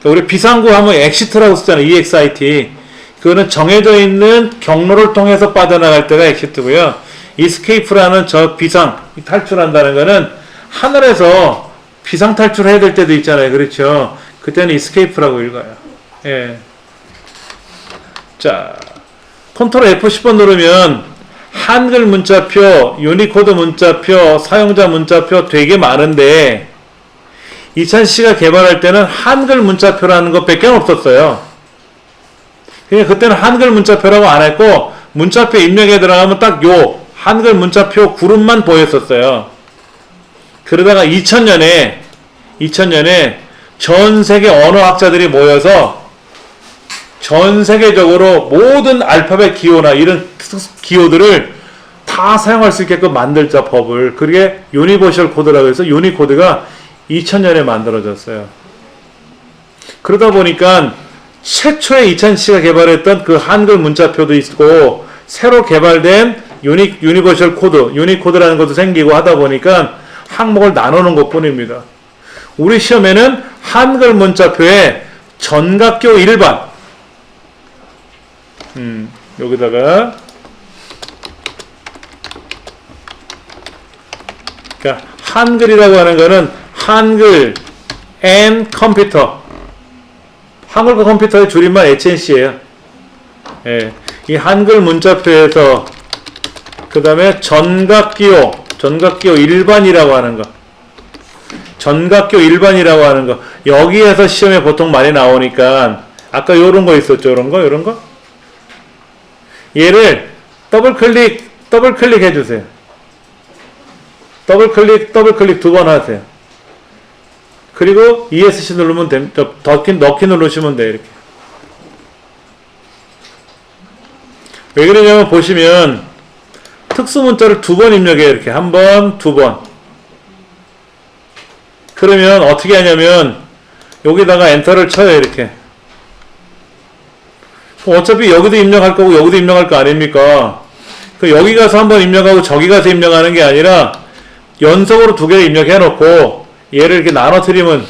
우리 비상구 하면 exit라고 쓰잖아요. EXIT. 그거는 정해져 있는 경로를 통해서 빠져나갈 때가 exit고요. escape라는 탈출한다는 거는 하늘에서 비상 탈출해야 될 때도 있잖아요. 그렇죠? 그때는 escape라고 읽어요. 예. 자, 컨트롤 F10번 누르면 한글 문자표, 유니코드 문자표, 사용자 문자표 되게 많은데, 이찬씨가 개발할 때는 한글 문자표라는 거 밖에 없었어요. 그러니까 그때는 한글 문자표라고 안 했고, 문자표 입력에 들어가면 딱 요 한글 문자표 그룹만 보였었어요. 그러다가 2000년에 전 세계 언어학자들이 모여서 전 세계적으로 모든 알파벳 기호나 이런 기호들을 다 사용할 수 있게끔 만들자, 법을. 그게 유니버셜 코드라고 해서 유니코드가 2000년에 만들어졌어요. 그러다 보니까 최초에 이찬씨가 개발했던 그 한글 문자표도 있고, 새로 개발된 유니버셜 코드, 유니코드라는 것도 생기고 하다 보니까 항목을 나누는 것 뿐입니다. 우리 시험에는 한글 문자표에 전각교 1번, 여기다가 그러니까 한글이라고 하는 거는 한글 and 컴퓨터. 한글과 컴퓨터의 줄임말 HNC예요. 예. 이 한글 문자표에서 그 다음에 전각기호 일반이라고 하는 거. 전각기호 일반이라고 하는 거. 여기에서 시험에 보통 많이 나오니까 아까 요런 거 있었죠. 요런 거. 얘를 더블클릭 해주세요. 더블클릭 두 번 하세요. 그리고 ESC 누르면 됩니다. 넣기 누르시면 돼요. 이렇게. 왜 그러냐면 보시면 특수문자를 두 번 입력해요. 이렇게 한 번, 두 번. 그러면 어떻게 하냐면 여기다가 엔터를 쳐요. 이렇게. 어차피 여기도 입력할 거고 여기도 입력할 거 아닙니까? 그 여기 가서 한번 입력하고 저기 가서 입력하는 게 아니라 연속으로 두 개를 입력해 놓고 얘를 이렇게 나눠뜨리면,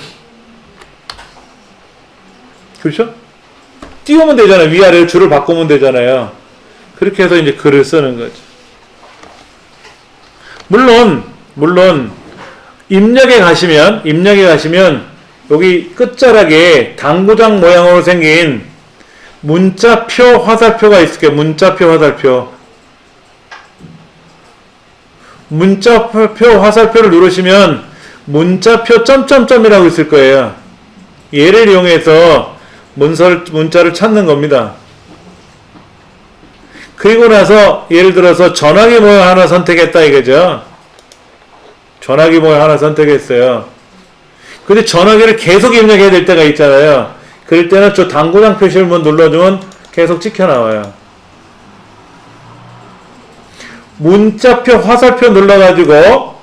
그렇죠? 띄우면 되잖아요. 위아래로 줄을 바꾸면 되잖아요. 그렇게 해서 이제 글을 쓰는 거죠. 물론 입력에 가시면 여기 끝자락에 당구장 모양으로 생긴 문자표 화살표가 있을 거예요. 문자표 화살표를 누르시면 문자표 점점점이라고 있을 거예요. 얘를 이용해서 문자를 찾는 겁니다. 그리고 나서 예를 들어서 전화기 모양 하나 선택했다 이거죠. 전화기 모양 하나 선택했어요. 근데 전화기를 계속 입력해야 될 때가 있잖아요. 그럴 때는 저 당구장 표시를 눌러주면 계속 찍혀 나와요. 문자표 화살표 눌러가지고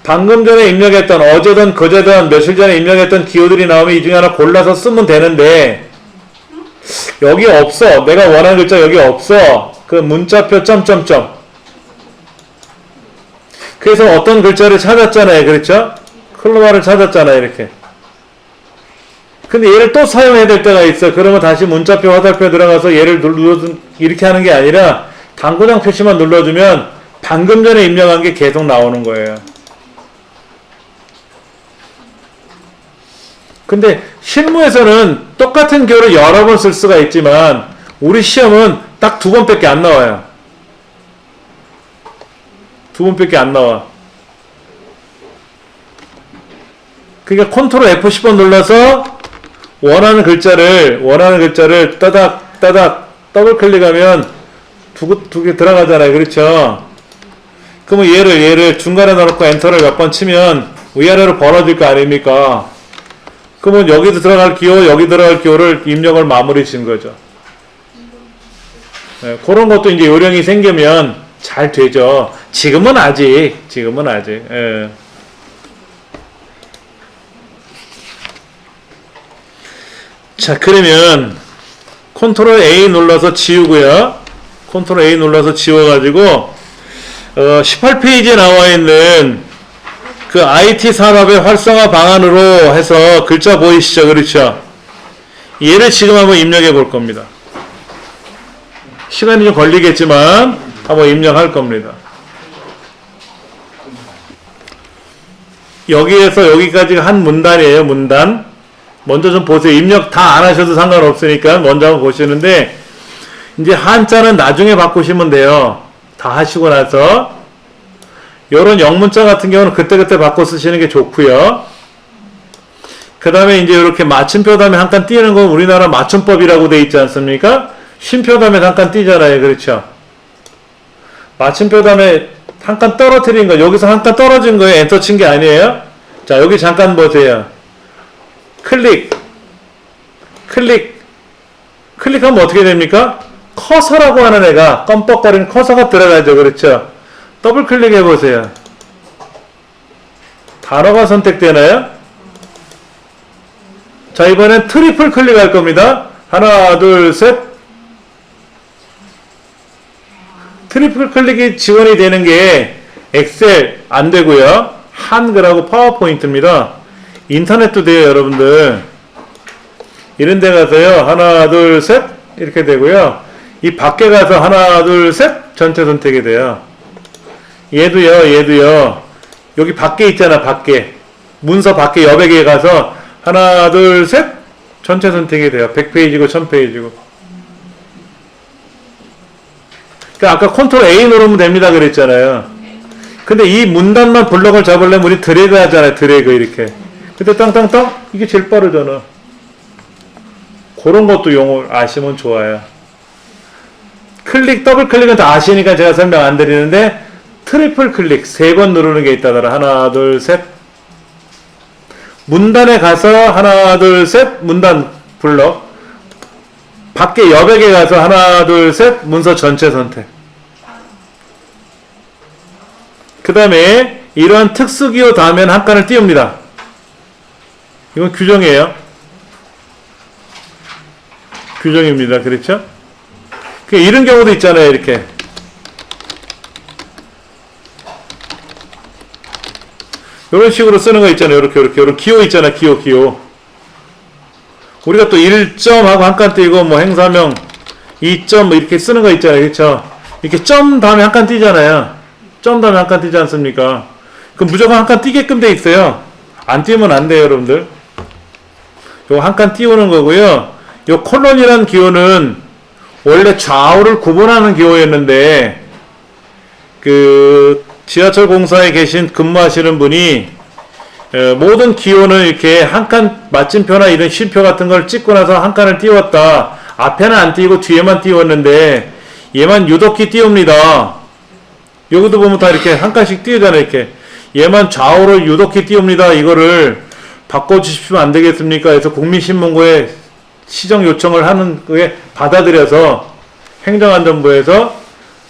방금 전에 입력했던, 어제든 그제든 며칠 전에 입력했던 기호들이 나오면 이 중에 하나 골라서 쓰면 되는데 여기 없어. 내가 원하는 글자 여기 없어. 그 문자표 점점점. 그래서 어떤 글자를 찾았잖아요. 그렇죠? 클로바를 찾았잖아요. 이렇게. 근데 얘를 또 사용해야 될 때가 있어. 그러면 다시 문자표 화살표에 들어가서 얘를 눌러준, 이렇게 하는 게 아니라 당구장 표시만 눌러주면 방금 전에 입력한 게 계속 나오는 거예요. 근데 실무에서는 똑같은 교를 여러 번 쓸 수가 있지만 우리 시험은 딱 두 번밖에 안 나와요. 두 번밖에 안 나와. 그러니까 컨트롤 F10번 눌러서 원하는 글자를 따닥 더블 클릭하면 두 개 들어가잖아요. 그렇죠? 그러면 얘를 중간에 넣어놓고 엔터를 몇 번 치면 위아래로 벌어질 거 아닙니까? 그러면 여기도 들어갈 기호, 여기 들어갈 기호를 입력을 마무리 지은 거죠. 네, 그런 것도 이제 요령이 생기면 잘 되죠. 지금은 아직. 예. 자, 그러면 컨트롤 A 눌러서 지우고요. 컨트롤 A 눌러서 지워가지고 18페이지에 나와 있는 그 IT 산업의 활성화 방안으로 해서 글자 보이시죠? 그렇죠? 얘를 지금 한번 입력해 볼 겁니다. 시간이 좀 걸리겠지만 한번 입력할 겁니다. 여기에서 여기까지가 한 문단이에요. 문단. 먼저 좀 보세요. 입력 다 안 하셔도 상관없으니까 먼저 한번 보시는데 이제 한자는 나중에 바꾸시면 돼요. 다 하시고 나서 요런 영문자 같은 경우는 그때그때 바꿔 쓰시는 게 좋고요. 그 다음에 이제 이렇게 마침표 다음에 한 칸 띄는 건 우리나라 맞춤법이라고 돼 있지 않습니까? 쉼표 다음에 한 칸 띄잖아요. 그렇죠? 마침표 다음에 한 칸 떨어뜨린 거, 여기서 한 칸 떨어진 거에 엔터 친 게 아니에요? 자, 여기 잠깐 보세요. 클릭하면 어떻게 됩니까? 커서라고 하는 애가, 껌뻑거리는 커서가 들어가죠. 그렇죠? 더블 클릭해 보세요. 단어가 선택되나요? 자, 이번엔 트리플 클릭할 겁니다. 하나, 둘, 셋. 트리플 클릭이 지원이 되는 게 엑셀 안 되고요. 한글하고 파워포인트입니다. 인터넷도 돼요, 여러분들. 이런 데 가서요. 하나, 둘, 셋. 이렇게 되고요. 이 밖에 가서 하나, 둘, 셋. 전체 선택이 돼요. 얘도요. 여기 밖에 있잖아, 밖에. 문서 밖에 여백에 가서 하나, 둘, 셋. 전체 선택이 돼요. 100페이지고 1000페이지고. 그러니까 아까 컨트롤 A 누르면 됩니다 그랬잖아요. 근데 이 문단만 블럭을 잡으려면 우리 드래그 하잖아요. 드래그 이렇게. 근데 땅땅땅 이게 제일 빠르잖아. 그런 것도 용어 아시면 좋아요. 클릭, 더블 클릭은 다 아시니까 제가 설명 안 드리는데 트리플 클릭 3번 누르는 게 있다더라. 하나, 둘, 셋. 문단에 가서 하나, 둘, 셋. 문단 블럭. 밖에 여백에 가서 하나, 둘, 셋. 문서 전체 선택. 그 다음에 이런 특수기호 다음엔 한 칸을 띄웁니다. 이건 규정이에요. 규정입니다. 그렇죠? 이런 경우도 있잖아요. 이렇게. 이런 식으로 쓰는 거 있잖아요. 이렇게. 이런 기호 있잖아요. 기호. 우리가 또 1점 하고 한 칸 띄고, 뭐 행사명 2점 뭐 이렇게 쓰는 거 있잖아요. 그렇죠? 이렇게 점 다음에 한 칸 띄잖아요. 점 다음에 한 칸 띄지 않습니까? 그럼 무조건 한 칸 띄게끔 돼 있어요. 안 띄우면 안 돼요, 여러분들. 요거 한 칸 띄우는 거고요. 요 콜론이라는 기호는 원래 좌우를 구분하는 기호였는데, 그 지하철 공사에 계신 근무하시는 분이 모든 기호는 이렇게 한 칸 마침표나 이런 쉼표 같은 걸 찍고 나서 한 칸을 띄웠다. 앞에는 안 띄우고 뒤에만 띄웠는데 얘만 유독히 띄웁니다. 여기도 보면 다 이렇게 한 칸씩 띄우잖아요. 이렇게 얘만 좌우를 유독히 띄웁니다. 이거를 바꿔주시면 안 되겠습니까? 그래서 국민신문고에 시정 요청을 하는 거에 받아들여서 행정안전부에서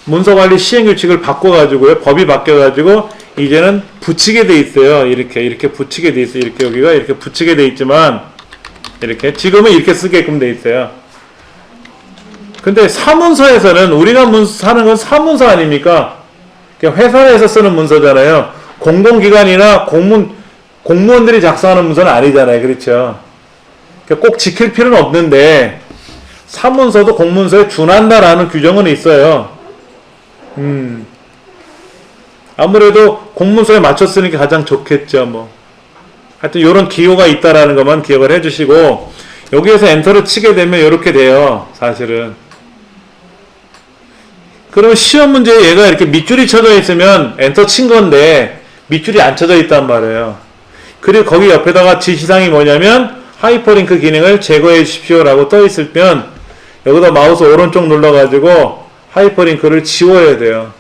문서관리 시행규칙을 바꿔가지고요. 법이 바뀌어가지고 이제는 붙이게 돼 있어요. 이렇게 붙이게 돼 있어요. 이렇게 여기가 이렇게 붙이게 돼 있지만 이렇게 지금은 이렇게 쓰게끔 돼 있어요. 근데 사문서에서는 우리가 하는 건 사문서 아닙니까? 회사에서 쓰는 문서잖아요. 공공기관이나 공무원들이 작성하는 문서는 아니잖아요. 그렇죠? 꼭 지킬 필요는 없는데 사문서도 공문서에 준한다라는 규정은 있어요. 아무래도 공문서에 맞췄으니까 가장 좋겠죠. 뭐 하여튼 이런 기호가 있다라는 것만 기억을 해주시고 여기에서 엔터를 치게 되면 이렇게 돼요. 사실은. 그러면 시험 문제에 얘가 이렇게 밑줄이 쳐져 있으면 엔터 친 건데 밑줄이 안 쳐져 있단 말이에요. 그리고 거기 옆에다가 지시사항이 뭐냐면 하이퍼링크 기능을 제거해 주십시오 라고 떠 있을 땐 여기다 마우스 오른쪽 눌러가지고 하이퍼링크를 지워야 돼요.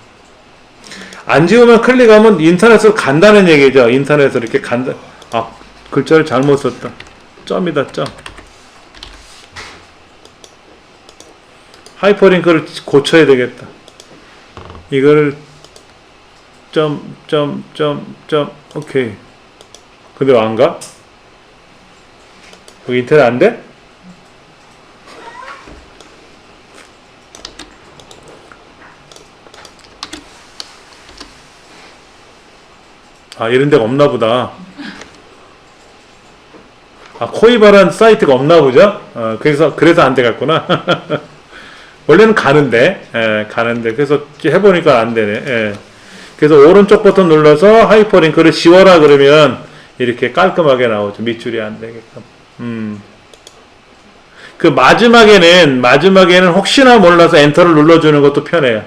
안 지우면 클릭하면 인터넷으로 간다는 얘기죠. 인터넷으로 이렇게 간다. 아, 글자를 잘못 썼다. 점이다, 점. 하이퍼링크를 고쳐야 되겠다. 이거를 점, 오케이. 근데 왜 안 가? 여기 인터넷 안 돼? 아, 이런 데가 없나 보다. 아, 코이바란 사이트가 없나 보죠? 그래서 안 돼갔구나. 원래는 가는데, 그래서 해보니까 안 되네. 그래서 오른쪽 버튼 눌러서 하이퍼링크를 지워라 그러면 이렇게 깔끔하게 나오죠. 밑줄이 안 되게끔. 그 마지막에는 혹시나 몰라서 엔터를 눌러주는 것도 편해요.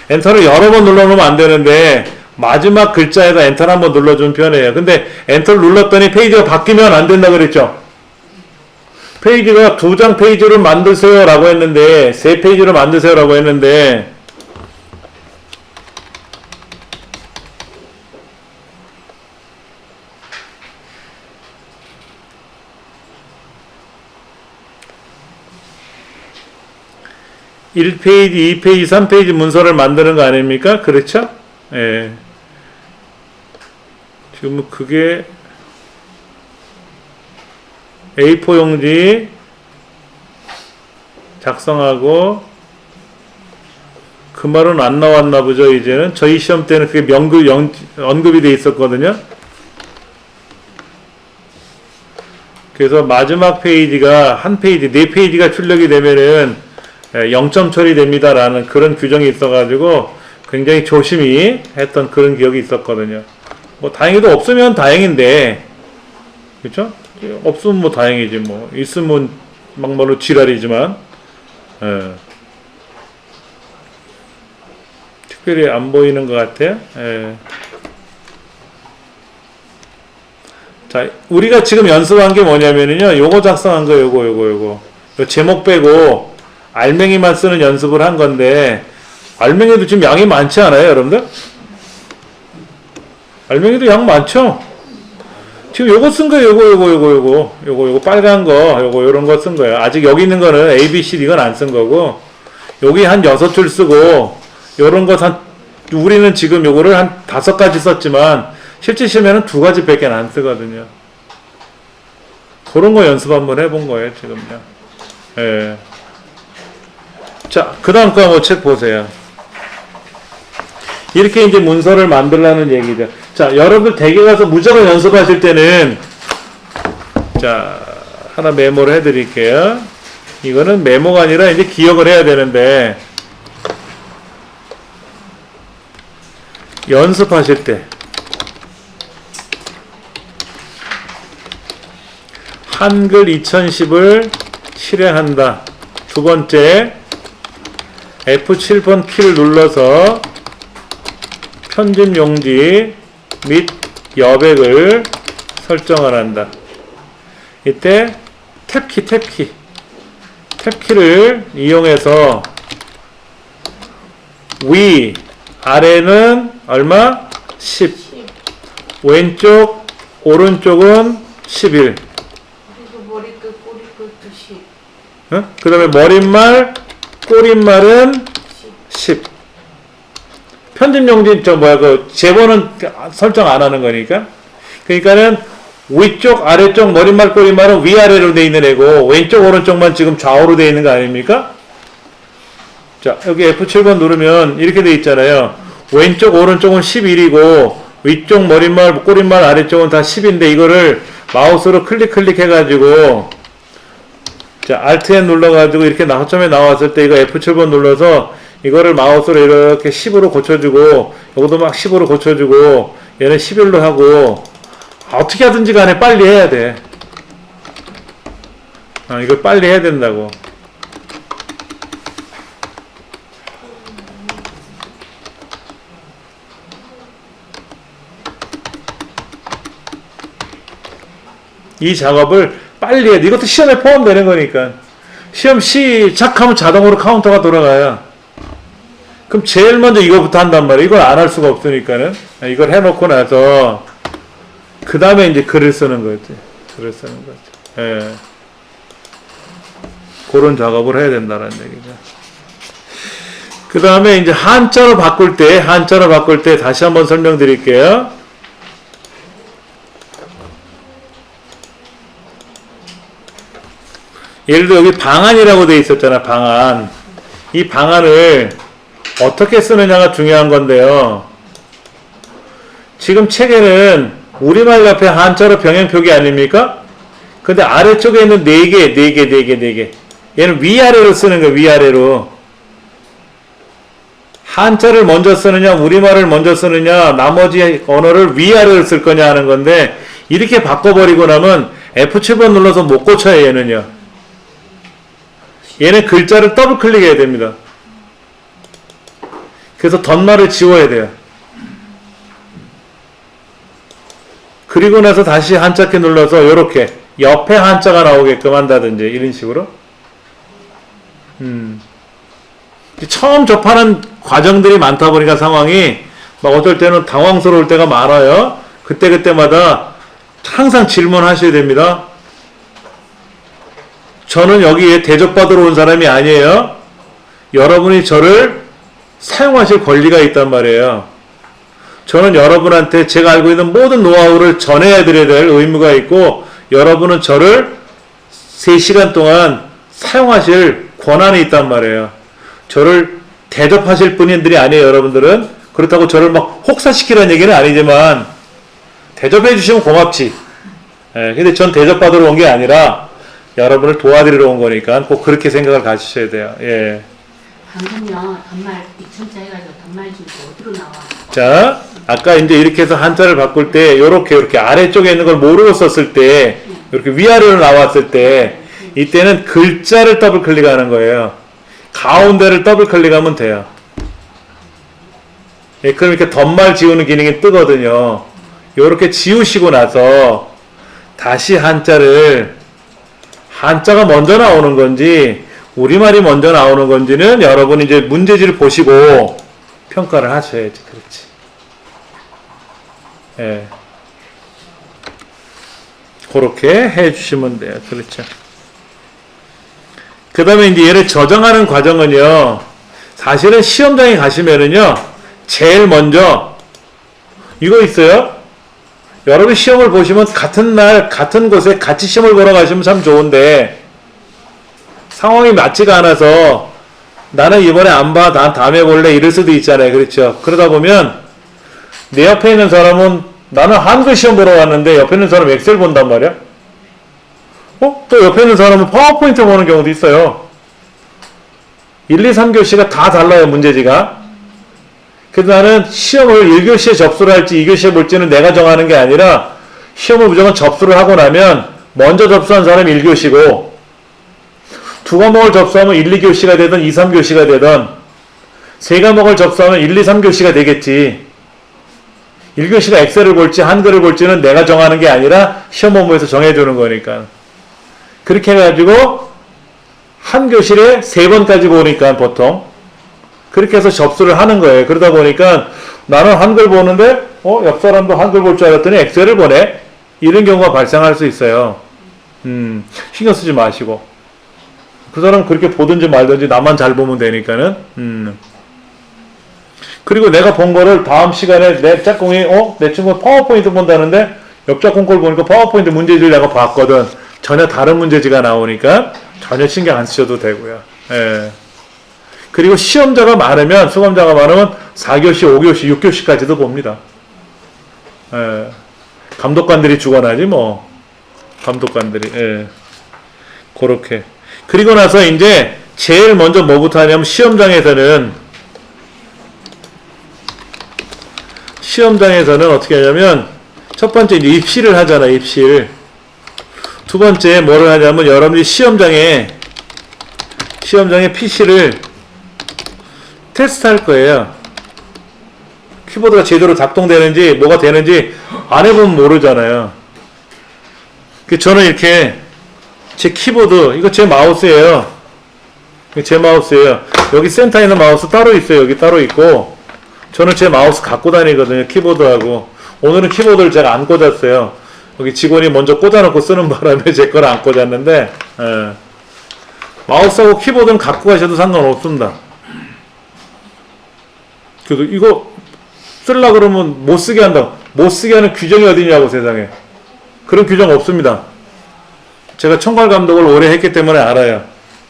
엔터를 여러 번 눌러놓으면 안 되는데 마지막 글자에다 엔터를 한번 눌러주면 편해요. 근데 엔터를 눌렀더니 페이지가 바뀌면 안 된다 그랬죠. 페이지가 2장 페이지를 만드세요 라고 했는데 3페이지를 만드세요 라고 했는데 (1페이지) (2페이지) (3페이지) 문서를 만드는 거 아닙니까? 그렇죠? 예. 지금 그게 A4 용지 작성하고 그 말은 안 나왔나 보죠. 이제는 저희 시험 때는 그게 언급이 돼 있었거든요. 그래서 마지막 페이지가 한 페이지 4페이지가 출력이 되면은 0점 처리됩니다라는 그런 규정이 있어가지고 굉장히 조심히 했던 그런 기억이 있었거든요. 뭐 다행히도 없으면 다행인데, 그렇죠? 없으면 뭐 다행이지 뭐. 있으면 막말로 지랄이지만, 예. 특별히 안 보이는 것 같아요. 예. 자, 우리가 지금 연습한 게 뭐냐면요. 요거 작성한 거, 요거. 제목 빼고 알맹이만 쓰는 연습을 한 건데, 알맹이도 지금 양이 많지 않아요, 여러분들? 알맹이도 양 많죠? 지금 요거 쓴 거예요, 요거 빨간 거, 요런 거 쓴 거예요. 아직 여기 있는 거는 A, B, C, D 이건 안 쓴 거고, 여기 한 6줄 쓰고, 요런 거 우리는 지금 요거를 한 5가지 썼지만, 실제 시험에는 2가지밖에 안 쓰거든요. 그런 거 연습 한번 해본 거예요, 지금요. 예. 자, 그 다음 거 한번 책 보세요. 이렇게 이제 문서를 만들라는 얘기죠. 자, 여러분들 댁에 가서 무조건 연습하실 때는, 자, 하나 메모를 해드릴게요. 이거는 메모가 아니라 이제 기억을 해야 되는데, 연습하실 때, 한글 2010을 실행한다. 두 번째, F7번 키를 눌러서 편집 용지 및 여백을 설정을 한다. 이때 탭키를 이용해서 위, 아래는 얼마? 10. 왼쪽, 오른쪽은 11. 머리끝, 꼬리끝도 10. 그 다음에 머릿말, 꼬릿말은 10. 편집용지, 제본은 설정 안 하는 거니까. 그러니까는 위쪽, 아래쪽, 머릿말, 꼬릿말은 위아래로 돼 있는 애고, 왼쪽, 오른쪽만 지금 좌우로 돼 있는 거 아닙니까? 자, 여기 F7번 누르면 이렇게 돼 있잖아요. 왼쪽, 오른쪽은 11이고, 위쪽, 머릿말, 꼬릿말, 아래쪽은 다 10인데, 이거를 마우스로 클릭 해가지고, 자, Alt-N 눌러가지고 이렇게 허점에 나왔을 때 이거 F7번 눌러서 이거를 마우스로 이렇게 10으로 고쳐주고, 요것도 막 10으로 고쳐주고, 얘는 11로 하고, 어떻게 하든지 간에 빨리 해야 돼. 이걸 빨리 해야 된다고. 이 작업을 빨리 해. 이것도 시험에 포함되는 거니까. 시험 시작하면 자동으로 카운터가 돌아가요. 그럼 제일 먼저 이거부터 한단 말이에요. 이걸 안 할 수가 없으니까는. 이걸 해놓고 나서 그 다음에 이제 글을 쓰는 거지. 글을 쓰는 거죠. 예. 그런 작업을 해야 된다는 얘기죠. 그 다음에 이제 한자로 바꿀 때 다시 한번 설명드릴게요. 예를 들어 여기 방안이라고 되어 있었잖아. 방안. 이 방안을 어떻게 쓰느냐가 중요한 건데요. 지금 책에는 우리말 옆에 한자로 병행표기 아닙니까? 근데 아래쪽에 있는 4개. 얘는 위아래로 쓰는 거야. 위아래로. 한자를 먼저 쓰느냐, 우리말을 먼저 쓰느냐, 나머지 언어를 위아래로 쓸 거냐 하는 건데, 이렇게 바꿔버리고 나면 F7번 눌러서 못 고쳐요. 얘는요. 얘는 글자를 더블 클릭해야 됩니다. 그래서 덧말을 지워야 돼요. 그리고 나서 다시 한자키 눌러서 이렇게 옆에 한자가 나오게끔 한다든지 이런 식으로. 처음 접하는 과정들이 많다 보니까 상황이 막 어떨 때는 당황스러울 때가 많아요. 그때마다 항상 질문하셔야 됩니다. 저는 여기에 대접받으러 온 사람이 아니에요. 여러분이 저를 사용하실 권리가 있단 말이에요. 저는 여러분한테 제가 알고 있는 모든 노하우를 전해야 드려야 될 의무가 있고, 여러분은 저를 3시간 동안 사용하실 권한이 있단 말이에요. 저를 대접하실 분들이 아니에요. 여러분들은. 그렇다고 저를 막 혹사시키라는 얘기는 아니지만 대접해 주시면 고맙지. 근데 전 대접받으러 온 게 아니라 여러분을 도와드리러 온 거니까 꼭 그렇게 생각을 가지셔야 돼요. 예. 방금요 단말 2천자 해가지고 단말 중고 어디로 나와? 자, 아까 이제 이렇게 해서 한자를 바꿀 때 이렇게 아래쪽에 있는 걸 모르고 썼을 때 이렇게 위아래로 나왔을 때 이때는 글자를 더블 클릭하는 거예요. 가운데를 더블 클릭하면 돼요. 예, 그럼 이렇게 덧말 지우는 기능이 뜨거든요. 이렇게 지우시고 나서 다시 한자가 먼저 나오는 건지 우리말이 먼저 나오는 건지는 여러분이 이제 문제지를 보시고 평가를 하셔야지. 그렇지. 예. 그렇게 해 주시면 돼요. 그렇죠. 그 다음에 이제 얘를 저장하는 과정은요, 사실은 시험장에 가시면은요, 제일 먼저, 이거 있어요? 여러분 시험을 보시면 같은 날, 같은 곳에 같이 시험을 보러 가시면 참 좋은데, 상황이 맞지가 않아서, 나는 이번에 안 봐, 난 다음에 볼래, 이럴 수도 있잖아요. 그렇죠. 그러다 보면, 내 옆에 있는 사람은, 나는 한글 시험 보러 왔는데, 옆에 있는 사람은 엑셀 본단 말이야? 또 옆에 있는 사람은 파워포인트 보는 경우도 있어요. 1, 2, 3교시가 다 달라요, 문제지가. 그래서 나는 시험을 1교시에 접수를 할지 2교시에 볼지는 내가 정하는 게 아니라 시험을 무조건 접수를 하고 나면 먼저 접수한 사람이 1교시고 두 과목을 접수하면 1, 2교시가 되든 2, 3교시가 되든 세 과목을 접수하면 1, 2, 3교시가 되겠지. 1교시가 엑셀을 볼지 한글을 볼지는 내가 정하는 게 아니라 시험본부에서 정해주는 거니까. 그렇게 해가지고 한 교실에 3번까지 보니까 보통 그렇게 해서 접수를 하는 거예요. 그러다 보니까 나는 한글 보는데 옆 사람도 한글 볼 줄 알았더니 엑셀을 보네. 이런 경우가 발생할 수 있어요. 신경 쓰지 마시고 그 사람 그렇게 보든지 말든지 나만 잘 보면 되니까는 그리고 내가 본 거를 다음 시간에 내 짝꿍이 내 친구 파워포인트 본다는데 옆 짝꿍 걸 보니까 파워포인트 문제지를 내가 봤거든. 전혀 다른 문제지가 나오니까 전혀 신경 안 쓰셔도 되고요. 예. 그리고 시험자가 많으면, 수험자가 많으면 4교시, 5교시, 6교시까지도 봅니다. 예. 감독관들이 죽어나지 뭐. 감독관들이. 예. 그렇게. 그리고 나서 이제 제일 먼저 뭐부터 하냐면 시험장에서는 어떻게 하냐면 첫 번째 이제 입시를 하잖아. 입시를. 두 번째 뭐를 하냐면 여러분이 시험장에 PC를 테스트할 거예요. 키보드가 제대로 작동되는지 뭐가 되는지 안 해보면 모르잖아요. 저는 이렇게 제 키보드 이거 제 마우스예요. 제 마우스예요. 여기 센터에 있는 마우스 따로 있어요. 여기 따로 있고 저는 제 마우스 갖고 다니거든요. 키보드하고. 오늘은 키보드를 제가 안 꽂았어요. 여기 직원이 먼저 꽂아놓고 쓰는 바람에 제 거를 안 꽂았는데 마우스하고 키보드는 갖고 가셔도 상관없습니다. 그래도 이거 쓰려고 그러면 못 쓰게 한다. 못 쓰게 하는 규정이 어디냐고 세상에. 그런 규정 없습니다. 제가 총괄 감독을 오래 했기 때문에 알아요.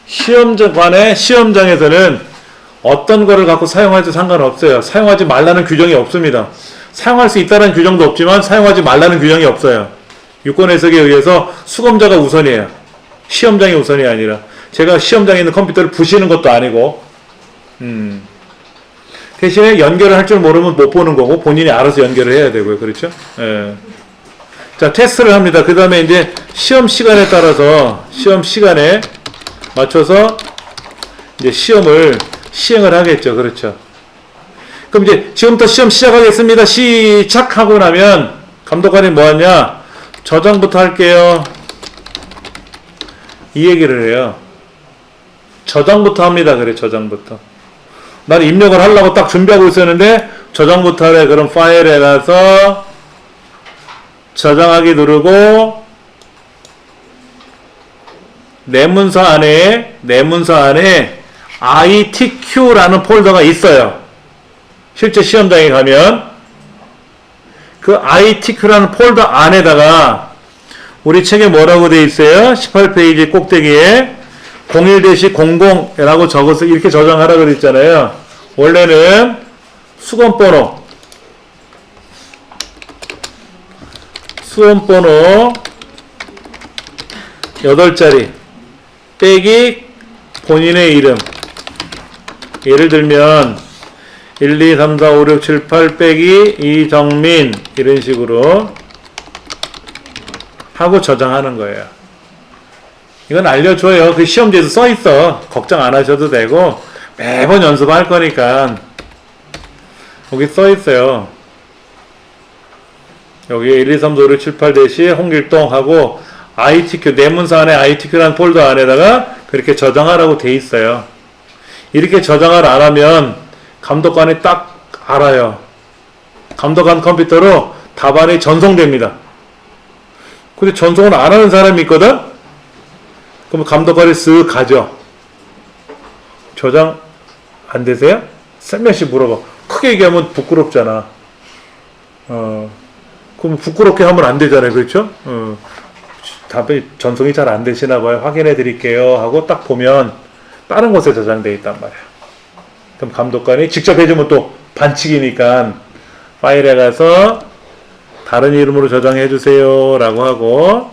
시험장에서는 어떤 거를 갖고 사용할지 상관없어요. 사용하지 말라는 규정이 없습니다. 사용할 수 있다는 규정도 없지만 사용하지 말라는 규정이 없어요. 유권 해석에 의해서 수검자가 우선이에요. 시험장이 우선이 아니라. 제가 시험장에 있는 컴퓨터를 부시는 것도 아니고 대신에 연결을 할 줄 모르면 못 보는 거고 본인이 알아서 연결을 해야 되고요. 그렇죠? 예. 자, 테스트를 합니다. 그 다음에 이제 시험 시간에 따라서 시험 시간에 맞춰서 이제 시험을 시행을 하겠죠. 그렇죠? 그럼 이제 지금부터 시험 시작하겠습니다. 시작하고 나면 감독관이 뭐 하냐? 저장부터 할게요. 이 얘기를 해요. 저장부터 합니다. 그래, 저장부터. 난 입력을 하려고 딱 준비하고 있었는데 저장부터 하래. 그럼 파일에 가서 저장하기 누르고 내 문서 안에 ITQ라는 폴더가 있어요. 실제 시험장에 가면 그 ITQ라는 폴더 안에다가 우리 책에 뭐라고 되어 있어요? 18페이지 꼭대기에 01-00이라고 적어서 이렇게 저장하라 그랬잖아요. 원래는 수험번호 8자리 빼기 본인의 이름. 예를 들면 1, 2, 3, 4, 5, 6, 7, 8 빼기 이정민 이런 식으로 하고 저장하는 거예요. 이건 알려줘요. 그 시험지에도 써있어. 걱정 안 하셔도 되고 매번 연습할 거니까 거기 써있어요. 여기 1, 2, 3, 4, 5, 6, 7, 8 대시 홍길동 하고 ITQ, 내문서 안에 ITQ라는 폴더 안에다가 그렇게 저장하라고 돼 있어요. 이렇게 저장을 안 하면 감독관이 딱 알아요. 감독관 컴퓨터로 답안이 전송됩니다. 근데 전송을 안 하는 사람이 있거든? 그럼 감독관이 쓱 가죠. 저장 안 되세요? 설명시 물어봐. 크게 얘기하면 부끄럽잖아. 그럼 부끄럽게 하면 안 되잖아요. 그렇죠? 답이 전송이 잘 안 되시나 봐요. 확인해 드릴게요. 하고 딱 보면 다른 곳에 저장되어 있단 말이야. 그럼 감독관이 직접 해주면 또 반칙이니까 파일에 가서 다른 이름으로 저장해 주세요. 라고 하고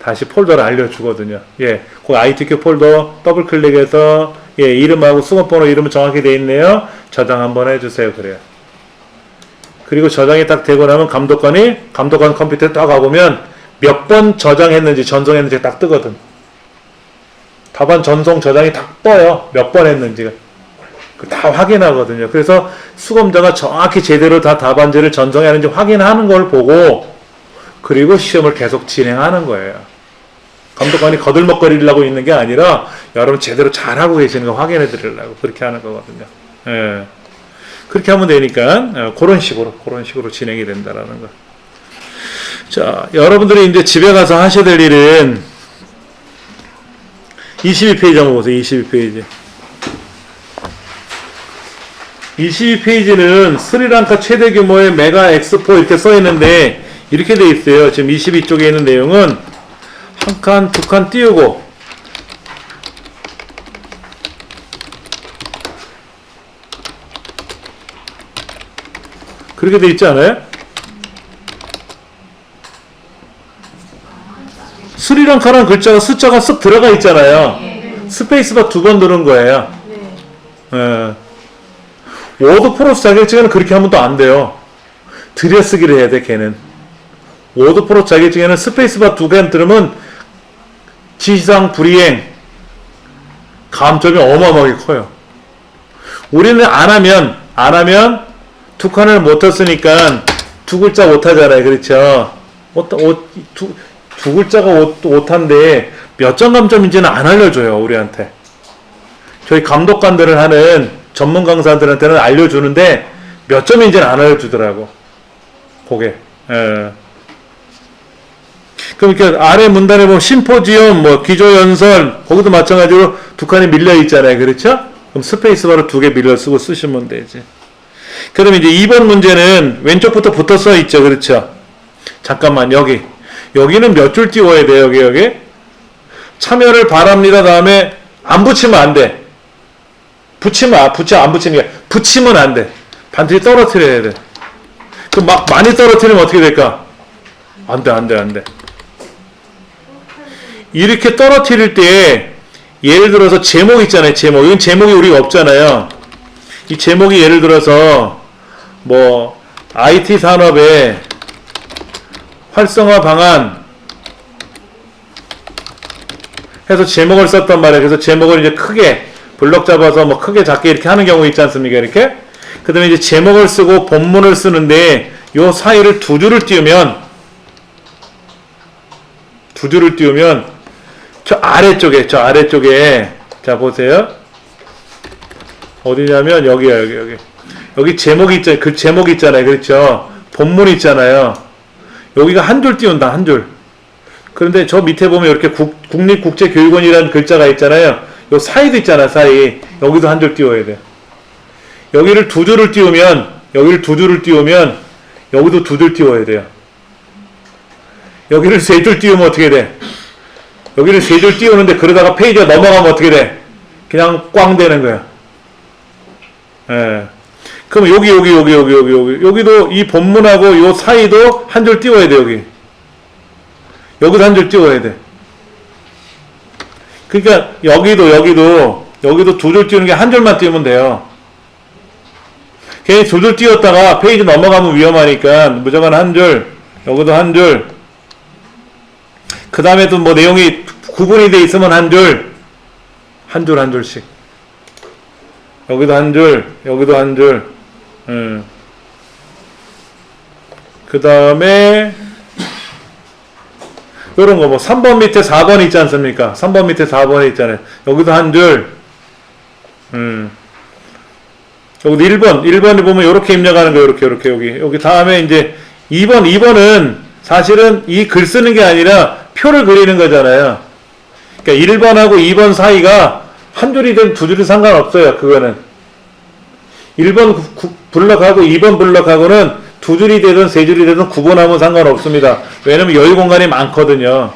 다시 폴더를 알려주거든요. 예, 그 ITQ 폴더 더블 클릭해서 예, 이름하고 수급번호 이름은 정확히 되어 있네요. 저장 한번 해주세요. 그래요. 그리고 저장이 딱 되고 나면 감독관 컴퓨터에 딱 가보면 몇 번 저장했는지 전송했는지 딱 뜨거든. 답안 전송 저장이 딱 떠요. 몇 번 했는지가. 다 확인하거든요. 그래서 수검자가 정확히 제대로 다 답안지를 전송하는지 확인하는 걸 보고 그리고 시험을 계속 진행하는 거예요. 감독관이 거들먹거리려고 있는 게 아니라 여러분 제대로 잘하고 계시는 거 확인해 드리려고 그렇게 하는 거거든요. 예. 그렇게 하면 되니까 그런 식으로 진행이 된다라는 거. 자, 여러분들이 이제 집에 가서 하셔야 될 일은 22페이지 한번 보세요. 22페이지. 22페이지는 스리랑카 최대 규모의 메가 엑스포 이렇게 써 있는데 이렇게 돼 있어요. 지금 22쪽에 있는 내용은 한 칸, 두 칸 띄우고 그렇게 돼 있지 않아요? 스리랑카라는 글자가 숫자가 쓱 들어가 있잖아요. 스페이스바 2번 누른 거예요. 예. 워드 프로스 자격증에는 그렇게 하면 또 안 돼요. 들여쓰기를 해야 돼, 걔는. 워드 프로스 자격증에는 스페이스바 2번 들으면 지시사항 불이행 감점이 어마어마하게 커요. 우리는 안 하면 두 칸을 못 떴으니까 두 글자 못 하잖아요. 그렇죠? 두 글자가 오타인데 몇 점 감점인지는 안 알려줘요. 우리한테. 저희 감독관들을 하는 전문 강사들한테는 알려주는데 몇 점인지는 안 알려주더라고. 그게. 예. 그럼 이렇게 아래 문단에 보면 심포지엄, 기조연설 거기도 마찬가지로 두 칸이 밀려 있잖아요. 그렇죠? 그럼 스페이스바로 2개 밀려 쓰고 쓰시면 되지. 그럼 이제 2번 문제는 왼쪽부터 붙어 써 있죠. 그렇죠? 잠깐만 여기는 몇 줄 띄워야 돼요. 여기 참여를 바랍니다. 다음에 안 붙이면 안 돼. 붙이면 안 돼. 반드시 떨어뜨려야 돼. 그럼 막 많이 떨어뜨리면 어떻게 될까? 안 돼. 이렇게 떨어뜨릴 때 예를 들어서 제목 있잖아요. 이건 제목이 우리가 없잖아요. 이 제목이 예를 들어서 IT 산업의 활성화 방안 해서 제목을 썼단 말이에요. 그래서 제목을 이제 크게 블럭 잡아서 크게 작게 이렇게 하는 경우 있지 않습니까? 이렇게. 그 다음에 이제 제목을 쓰고 본문을 쓰는데 요 사이를 두 줄을 띄우면 저 아래쪽에 자 보세요. 어디냐면 여기 제목이 있잖아요. 그 제목이 있잖아요. 그렇죠? 본문 있잖아요. 여기가 한 줄 띄운다. 한 줄. 그런데 저 밑에 보면 이렇게 국립국제교육원이라는 글자가 있잖아요. 요 사이도 있잖아. 사이. 여기도 한 줄 띄워야 돼. 여기를 두 줄을 띄우면 여기도 두 줄 띄워야 돼요. 여기를 세 줄 띄우면 어떻게 돼? 여기를 세 줄 띄우는데 그러다가 페이지가 넘어가면 어떻게 돼? 그냥 꽝 되는 거야. 예. 그럼 여기도 이 본문하고 요 사이도 한 줄 띄워야 돼. 여기도 한 줄 띄워야 돼. 그러니까 여기도 두 줄 띄우는 게 한 줄만 띄우면 돼요. 괜히 두 줄 띄웠다가 페이지 넘어가면 위험하니까 무조건 한 줄, 여기도 한 줄, 그 다음에도 뭐 내용이 구분이 돼 있으면 한 줄, 한 줄씩. 여기도 한 줄, 여기도 한 줄. 그 다음에 요런 거 뭐 3번 밑에 4번 있지 않습니까? 3번 밑에 4번 있잖아요. 여기도 한 줄. 여기도 1번에 보면 요렇게 입력하는 거예요. 요렇게 여기 다음에 이제 2번은 사실은 이 글 쓰는 게 아니라 표를 그리는 거잖아요. 그러니까 1번하고 2번 사이가 한 줄이든 두 줄이 상관없어요. 그거는 1번 블럭하고 2번 블럭하고는 두 줄이 되든 세 줄이 되든 구분하면 상관없습니다. 왜냐면 여유 공간이 많거든요.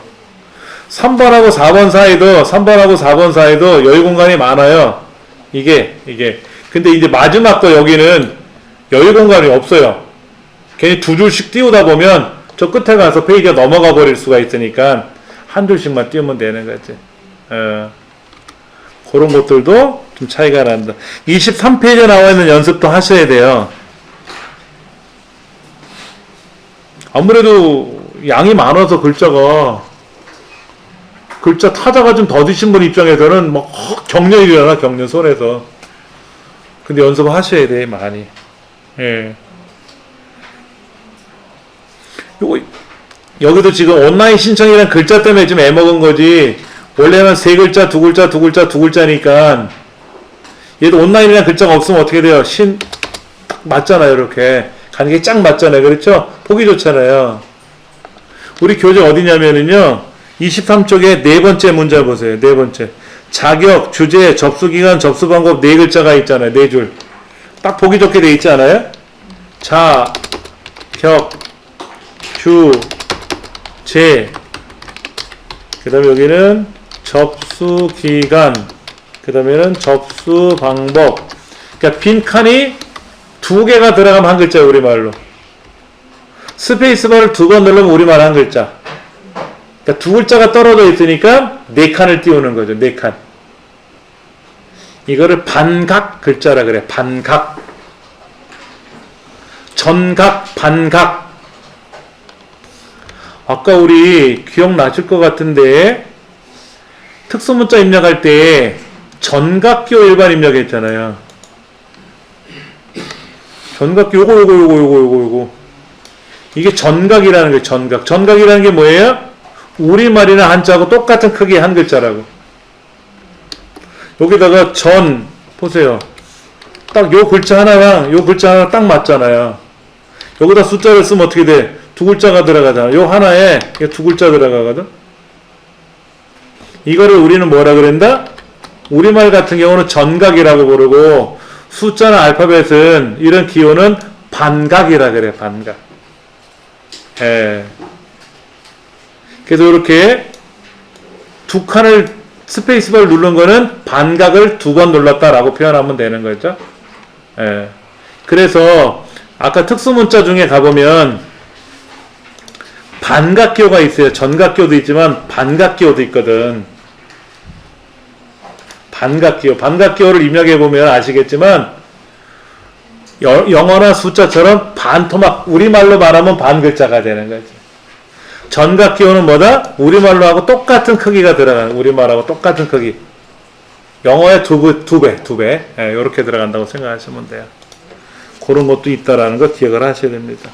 3번하고 4번 사이도 여유 공간이 많아요. 이게 근데 이제 마지막 거 여기는 여유 공간이 없어요. 괜히 두 줄씩 띄우다 보면 저 끝에 가서 페이지가 넘어가 버릴 수가 있으니까 한 줄씩만 띄우면 되는 거지. 그런 것들도 좀 차이가 난다. 23페이지에 나와 있는 연습도 하셔야 돼요. 아무래도 양이 많아서 글자 타자가 좀 더디신 분 입장에서는 막 경련이 일어나, 경련 손에서. 근데 연습을 하셔야 돼, 많이. 예. 여기도 지금 온라인 신청이란 글자 때문에 좀 애먹은 거지. 원래는 세 글자, 두 글자니까. 얘도 온라인이란 글자가 없으면 어떻게 돼요? 딱 맞잖아요, 이렇게. 간격이 쫙 맞잖아요. 그렇죠? 보기 좋잖아요. 우리 교재 어디냐면은요, 23쪽에 네 번째 문제 보세요. 네 번째. 자격, 주제, 접수기간, 접수방법 네 글자가 있잖아요. 네 줄. 딱 보기 좋게 돼 있지 않아요? 자격, 주제, 그 다음에 여기는 접수기간, 그 다음에는 접수방법. 그러니까 빈칸이 두 개가 들어가면 한 글자예요. 우리말로. 스페이스바를 두 번 누르면 우리말 한 글자. 그러니까 두 글자가 떨어져 있으니까 네 칸을 띄우는 거죠. 네 칸. 이거를 반각 글자라 그래. 반각. 전각, 반각. 아까 우리 기억나실 것 같은데 특수문자 입력할 때 전각기호 일반 입력했잖아요. 전각기 요거. 이게 전각이라는 거예요. 전각. 전각이라는 게 뭐예요? 우리말이나 한자하고 똑같은 크기의 한 글자라고. 여기다가 전 보세요. 딱 요 글자 하나랑 요 글자 하나 딱 맞잖아요. 여기다 숫자를 쓰면 어떻게 돼? 두 글자가 들어가잖아. 요 하나에 두 글자 들어가거든. 이거를 우리는 뭐라 그런다? 우리말 같은 경우는 전각이라고 부르고 숫자나 알파벳은 이런 기호는 반각이라 그래. 반각. 예. 그래서 이렇게 두 칸을 스페이스바를 누른 거는 반각을 두 번 눌렀다라고 표현하면 되는 거죠. 예. 그래서 아까 특수문자 중에 가보면 반각기호가 있어요. 전각기호도 있지만 반각기호도 있거든. 반각기호를 입력해보면 아시겠지만 영어나 숫자처럼 반토막, 우리말로 말하면 반글자가 되는 거지. 전각기호는 뭐다? 우리말로 하고 똑같은 크기가 들어가는, 우리말하고 똑같은 크기. 영어의 두 배. 예, 이렇게 들어간다고 생각하시면 돼요. 그런 것도 있다라는 거 기억을 하셔야 됩니다.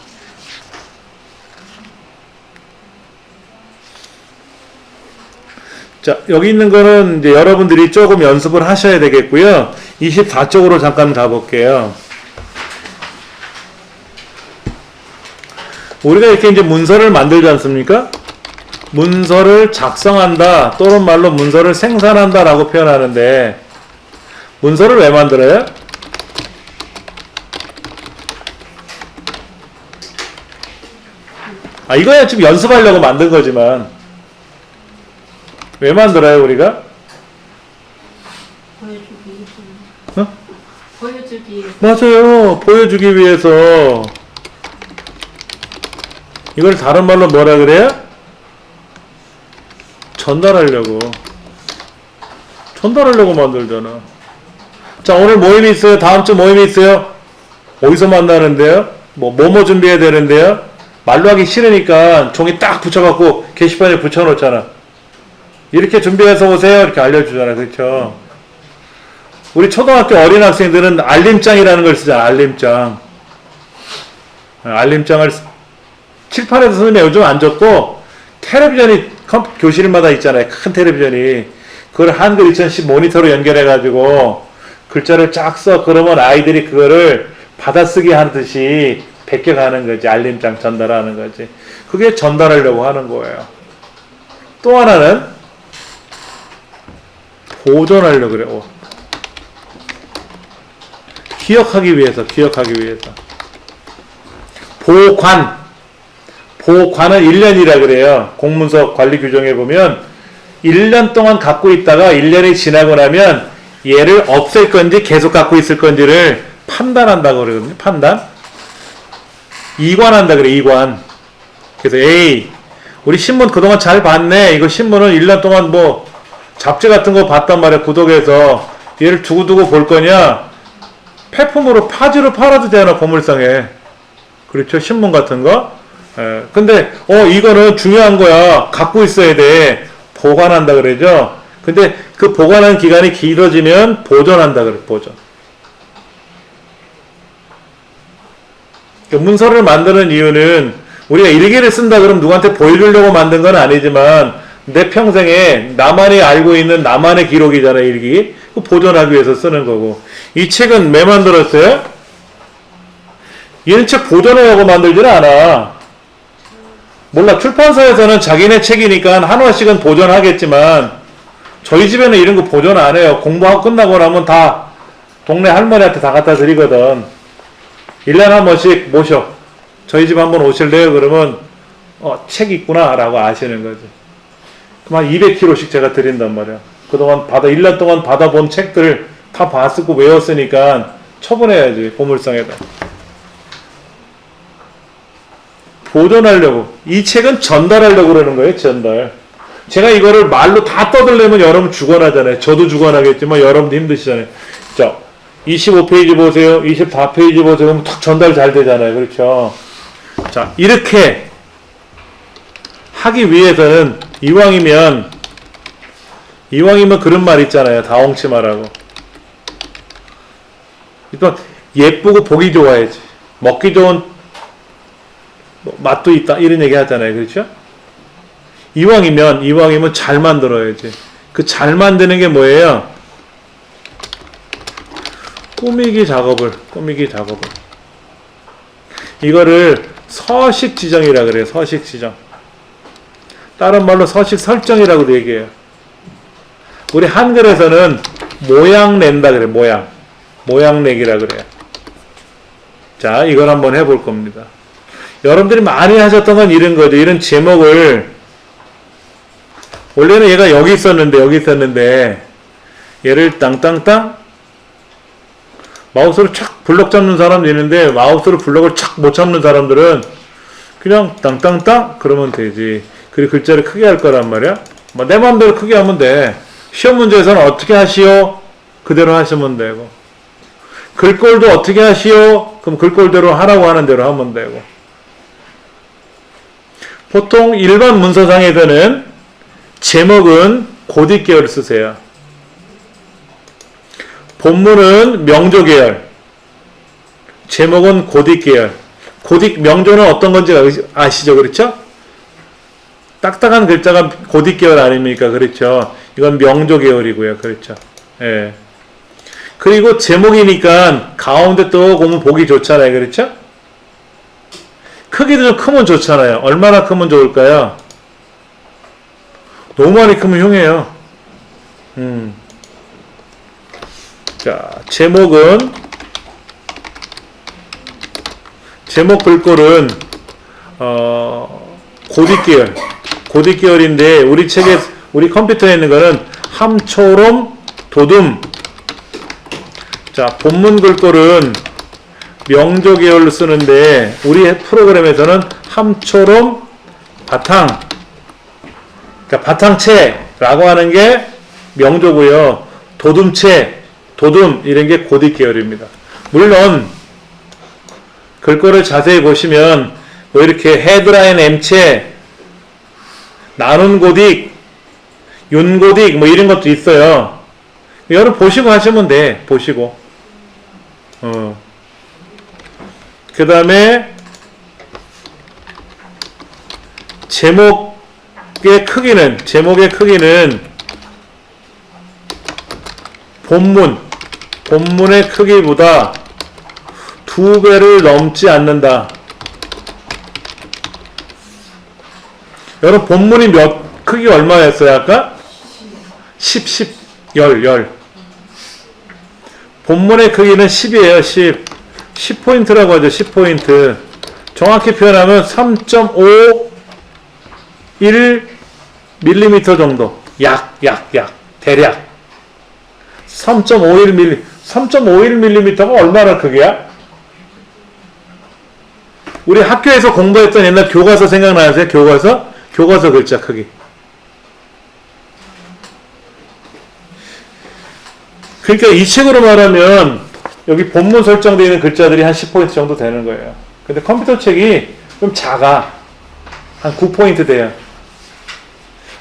자, 여기 있는 거는 이제 여러분들이 조금 연습을 하셔야 되겠고요. 24쪽으로 잠깐 가볼게요. 우리가 이렇게 이제 문서를 만들지 않습니까? 문서를 작성한다, 또는 말로 문서를 생산한다 라고 표현하는데, 문서를 왜 만들어요? 이거야 지금 연습하려고 만든 거지만, 왜 만들어요, 우리가? 보여주기 위해서. 어? 보여주기 위해서. 맞아요. 보여주기 위해서. 이걸 다른 말로 뭐라 그래요? 전달하려고. 전달하려고 만들잖아. 자, 오늘 모임이 있어요. 다음 주 모임이 있어요. 어디서 만나는데요? 뭐뭐 준비해야 되는데요? 말로 하기 싫으니까 종이 딱 붙여갖고 게시판에 붙여놓잖아. 이렇게 준비해서 오세요. 이렇게 알려주잖아. 그렇죠? 우리 초등학교 어린 학생들은 알림장이라는 걸 쓰잖아. 알림장. 알림장을 칠판에서 쓰는 게 요즘 안 좋고 텔레비전이 교실마다 있잖아요. 큰 텔레비전이. 그걸 한글 2010 모니터로 연결해가지고 글자를 쫙 써. 그러면 아이들이 그거를 받아쓰기 하듯이 베껴가는 거지. 알림장 전달하는 거지. 그게 전달하려고 하는 거예요. 또 하나는 보존하려고 그래요. 기억하기 위해서. 보관은 1년이라 그래요. 공문서 관리 규정에 보면 1년 동안 갖고 있다가 1년이 지나고 나면 얘를 없앨 건지 계속 갖고 있을 건지를 판단한다고 그러거든요. 판단. 이관한다 그래. 이관. 그래서 우리 신문 그동안 잘 봤네. 이거 신문은 1년 동안 뭐 잡지 같은 거 봤단 말이야. 구독해서. 얘를 두고두고 볼 거냐? 폐품으로 파지로 팔아도 되나 고물상에. 그렇죠. 신문 같은 거. 근데 이거는 중요한 거야. 갖고 있어야 돼. 보관한다 그러죠. 근데 그 보관하는 기간이 길어지면 보존한다 그래. 보존. 문서를 만드는 이유는 우리가 일기를 쓴다 그러면 누구한테 보여주려고 만든 건 아니지만 내 평생에 나만이 알고 있는 나만의 기록이잖아요. 일기. 보존하기 위해서 쓰는 거고. 이 책은 왜 만들었어요? 이런 책 보존하려고 만들지는 않아. 몰라. 출판사에서는 자기네 책이니까 한 권씩은 보존하겠지만 저희 집에는 이런 거 보존 안 해요. 공부하고 끝나고 나면 다 동네 할머니한테 다 갖다 드리거든. 1년에 한 번씩 모셔. 저희 집 한번 오실래요? 그러면 책 있구나 라고 아시는 거지. 그럼 한 200kg씩 제가 드린단 말이야. 그동안 1년 동안 받아본 책들 다 봤고 외웠으니까 처분해야지. 보물상에다. 보존하려고. 이 책은 전달하려고 그러는 거예요. 전달. 제가 이거를 말로 다 떠들려면 여러분 죽어나잖아요. 저도 죽어나겠지만 여러분도 힘드시잖아요. 자, 25페이지 보세요. 24페이지 보세요. 그럼 탁 전달 잘 되잖아요. 그렇죠? 자, 이렇게 하기 위해서는 이왕이면 그런 말 있잖아요. 다홍치마라고. 일단 예쁘고 보기 좋아야지. 먹기 좋은 맛도 있다. 이런 얘기 하잖아요. 그렇죠? 이왕이면 잘 만들어야지. 그 잘 만드는 게 뭐예요? 꾸미기 작업을. 이거를 서식 지정이라 그래요. 서식 지정. 다른 말로 서식 설정이라고도 얘기해요. 우리 한글에서는 모양 낸다 그래. 모양 내기라 그래요. 자, 이걸 한번 해볼 겁니다. 여러분들이 많이 하셨던 건 이런 거죠. 이런 제목을 원래는 얘가 여기 있었는데 얘를 땅땅땅 마우스로 착 블럭 잡는 사람도 있는데 마우스로 블럭을 착 못 잡는 사람들은 그냥 땅땅땅 그러면 되지. 그리고 글자를 크게 할 거란 말이야. 내 마음대로 크게 하면 돼. 시험 문제에서는 어떻게 하시오? 그대로 하시면 되고. 글꼴도 어떻게 하시오? 그럼 글꼴대로 하라고 하는 대로 하면 되고. 보통 일반 문서상에서는 제목은 고딕계열을 쓰세요. 본문은 명조계열, 제목은 고딕계열. 명조는 어떤 건지 아시죠? 그렇죠? 딱딱한 글자가 고딕계열 아닙니까? 그렇죠? 이건 명조계열이고요. 그렇죠? 예. 그리고 제목이니까 가운데 또 보면 보기 좋잖아요. 그렇죠? 크기도 좀 크면 좋잖아요. 얼마나 크면 좋을까요? 너무 많이 크면 흉해요. 자, 제목 글꼴은 고딕계열인데 우리 컴퓨터에 있는 거는 함초롬 도둠. 자, 본문 글꼴은 명조계열로 쓰는데 우리 프로그램에서는 함초롬 바탕, 그러니까 바탕체라고 하는 게 명조고요. 도둠체, 도둠 이런 게 고딕 계열입니다. 물론 글꼴을 자세히 보시면 뭐 이렇게 헤드라인 M체, 나눈 고딕, 윤고딕 뭐 이런 것도 있어요. 여러분 보시고 하시면 돼. 보시고. 그 다음에 제목의 크기는 본문의 크기보다 2배를 넘지 않는다. 여러분 본문이 크기 얼마였어요 아까? 10. 본문의 크기는 10이에요. 10포인트라고 하죠. 10포인트. 정확히 표현하면 3.51mm 정도. 대략 3.51mm가 얼마나 크기야? 우리 학교에서 공부했던 옛날 교과서 생각나세요? 교과서 글자 크기. 그러니까 이 책으로 말하면 여기 본문 설정되어 있는 글자들이 한 10포인트 정도 되는 거예요. 근데 컴퓨터 책이 좀 작아. 한 9포인트 돼요.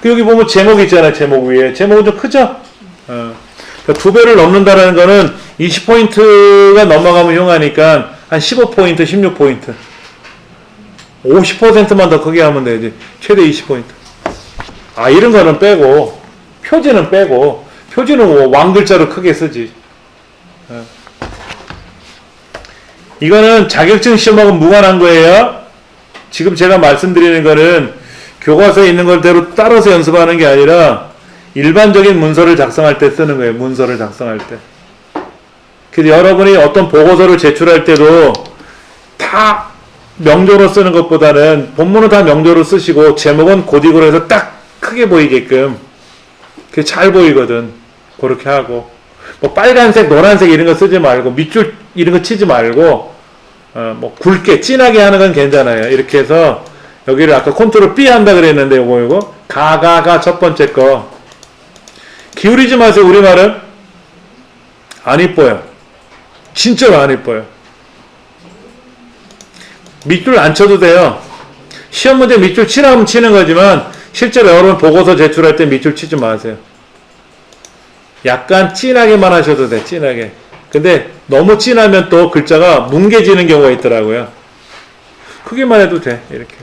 그 여기 보면 제목 있잖아요. 제목 위에. 제목은 좀 크죠? 그러니까 2배를 넘는다라는 거는 20포인트가 넘어가면 흉하니까 한 15포인트, 16포인트. 50%만 더 크게 하면 되지. 최대 20포인트. 이런 거는 빼고, 표지는 빼고, 표지는 왕글자로 크게 쓰지. 이거는 자격증 시험하고 무관한 거예요. 지금 제가 말씀드리는 거는 교과서에 있는 걸대로 따라서 연습하는 게 아니라 일반적인 문서를 작성할 때 쓰는 거예요. 문서를 작성할 때. 그래서 여러분이 어떤 보고서를 제출할 때도 다 명조로 쓰는 것보다는 본문은 다 명조로 쓰시고 제목은 고딕으로 해서 딱 크게 보이게끔 그게 잘 보이거든. 그렇게 하고 뭐 빨간색, 노란색 이런 거 쓰지 말고 밑줄 이런 거 치지 말고 뭐 굵게 진하게 하는 건 괜찮아요. 이렇게 해서 여기를 아까 컨트롤 B 한다 그랬는데 요거 가가가 첫 번째 거 기울이지 마세요. 우리말은 안 이뻐요. 진짜로 안 이뻐요. 밑줄 안 쳐도 돼요. 시험 문제 밑줄 치라면 치는 거지만 실제로 여러분 보고서 제출할 때 밑줄 치지 마세요. 약간 진하게만 하셔도 돼. 진하게. 근데 너무 진하면 또 글자가 뭉개지는 경우가 있더라고요. 크기만 해도 돼. 이렇게.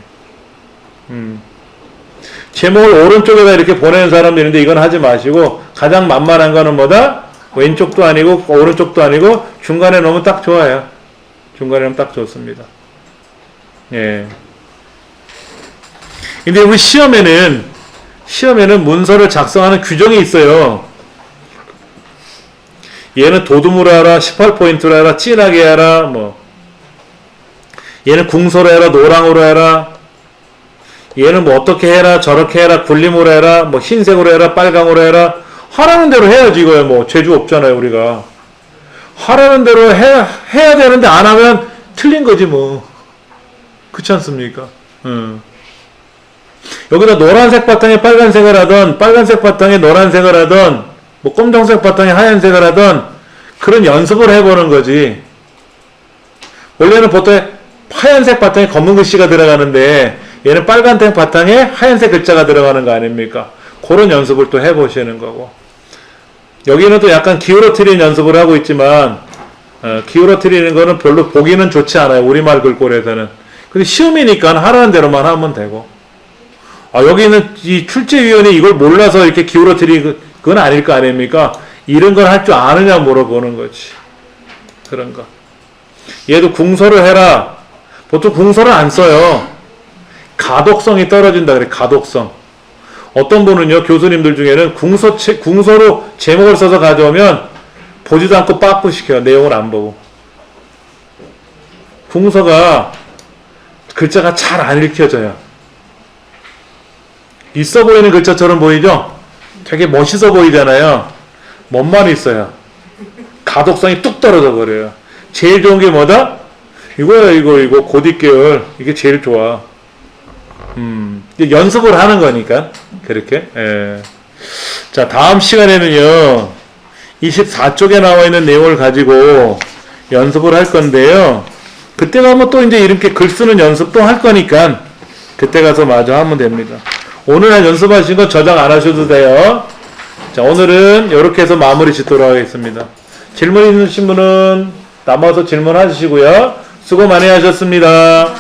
제목을 오른쪽에다 이렇게 보내는 사람도 있는데 이건 하지 마시고 가장 만만한 거는 뭐다? 왼쪽도 아니고 오른쪽도 아니고 중간에 놓으면 딱 좋아요. 중간에 놓으면 딱 좋습니다. 예. 근데 우리 시험에는 문서를 작성하는 규정이 있어요. 얘는 도둠으로 해라, 18포인트로 해라, 진하게 해라, 뭐. 얘는 궁서로 해라, 노랑으로 해라. 얘는 뭐 어떻게 해라, 저렇게 해라, 굴림으로 해라, 뭐 흰색으로 해라, 빨강으로 해라. 하라는 대로 해야지 이거야. 뭐 죄주 없잖아요 우리가. 하라는 대로 해야 되는데 안 하면 틀린 거지 뭐. 그렇지 않습니까? 여기다 노란색 바탕에 빨간색을 하던, 빨간색 바탕에 노란색을 하던, 뭐 검정색 바탕에 하얀색을 하던 그런 연습을 해보는 거지. 원래는 보통 하얀색 바탕에 검은 글씨가 들어가는데 얘는 빨간색 바탕에 하얀색 글자가 들어가는 거 아닙니까? 그런 연습을 또 해보시는 거고. 여기는 또 약간 기울어뜨리는 연습을 하고 있지만 기울어뜨리는 거는 별로 보기는 좋지 않아요. 우리말 글꼴에서는. 근데 시험이니까 하라는 대로만 하면 되고. 여기는 이 출제위원이 이걸 몰라서 이렇게 기울어뜨리는 건 아닐 거 아닙니까? 이런 걸 할 줄 아느냐 물어보는 거지. 그런 거. 얘도 궁서를 해라. 보통 궁서를 안 써요. 가독성이 떨어진다 그래. 가독성. 어떤 분은요, 교수님들 중에는 궁서로 제목을 써서 가져오면 보지도 않고 빠꾸 시켜요. 내용을 안 보고. 궁서가 글자가 잘 안 읽혀져요. 있어 보이는 글자처럼 보이죠? 되게 멋있어 보이잖아요. 멋만 있어요. 가독성이 뚝 떨어져 버려요. 제일 좋은 게 뭐다? 이거야, 이거 고딕 계열. 이게 제일 좋아. 연습을 하는 거니까. 그렇게. 예. 자, 다음 시간에는요, 24쪽에 나와 있는 내용을 가지고 연습을 할 건데요. 그때 가면 또 이제 이렇게 글 쓰는 연습도 할 거니까 그때 가서 마저 하면 됩니다. 오늘 연습하신 거 저장 안 하셔도 돼요. 자, 오늘은 이렇게 해서 마무리 짓도록 하겠습니다. 질문 있으신 분은 남아서 질문하시고요. 수고 많이 하셨습니다.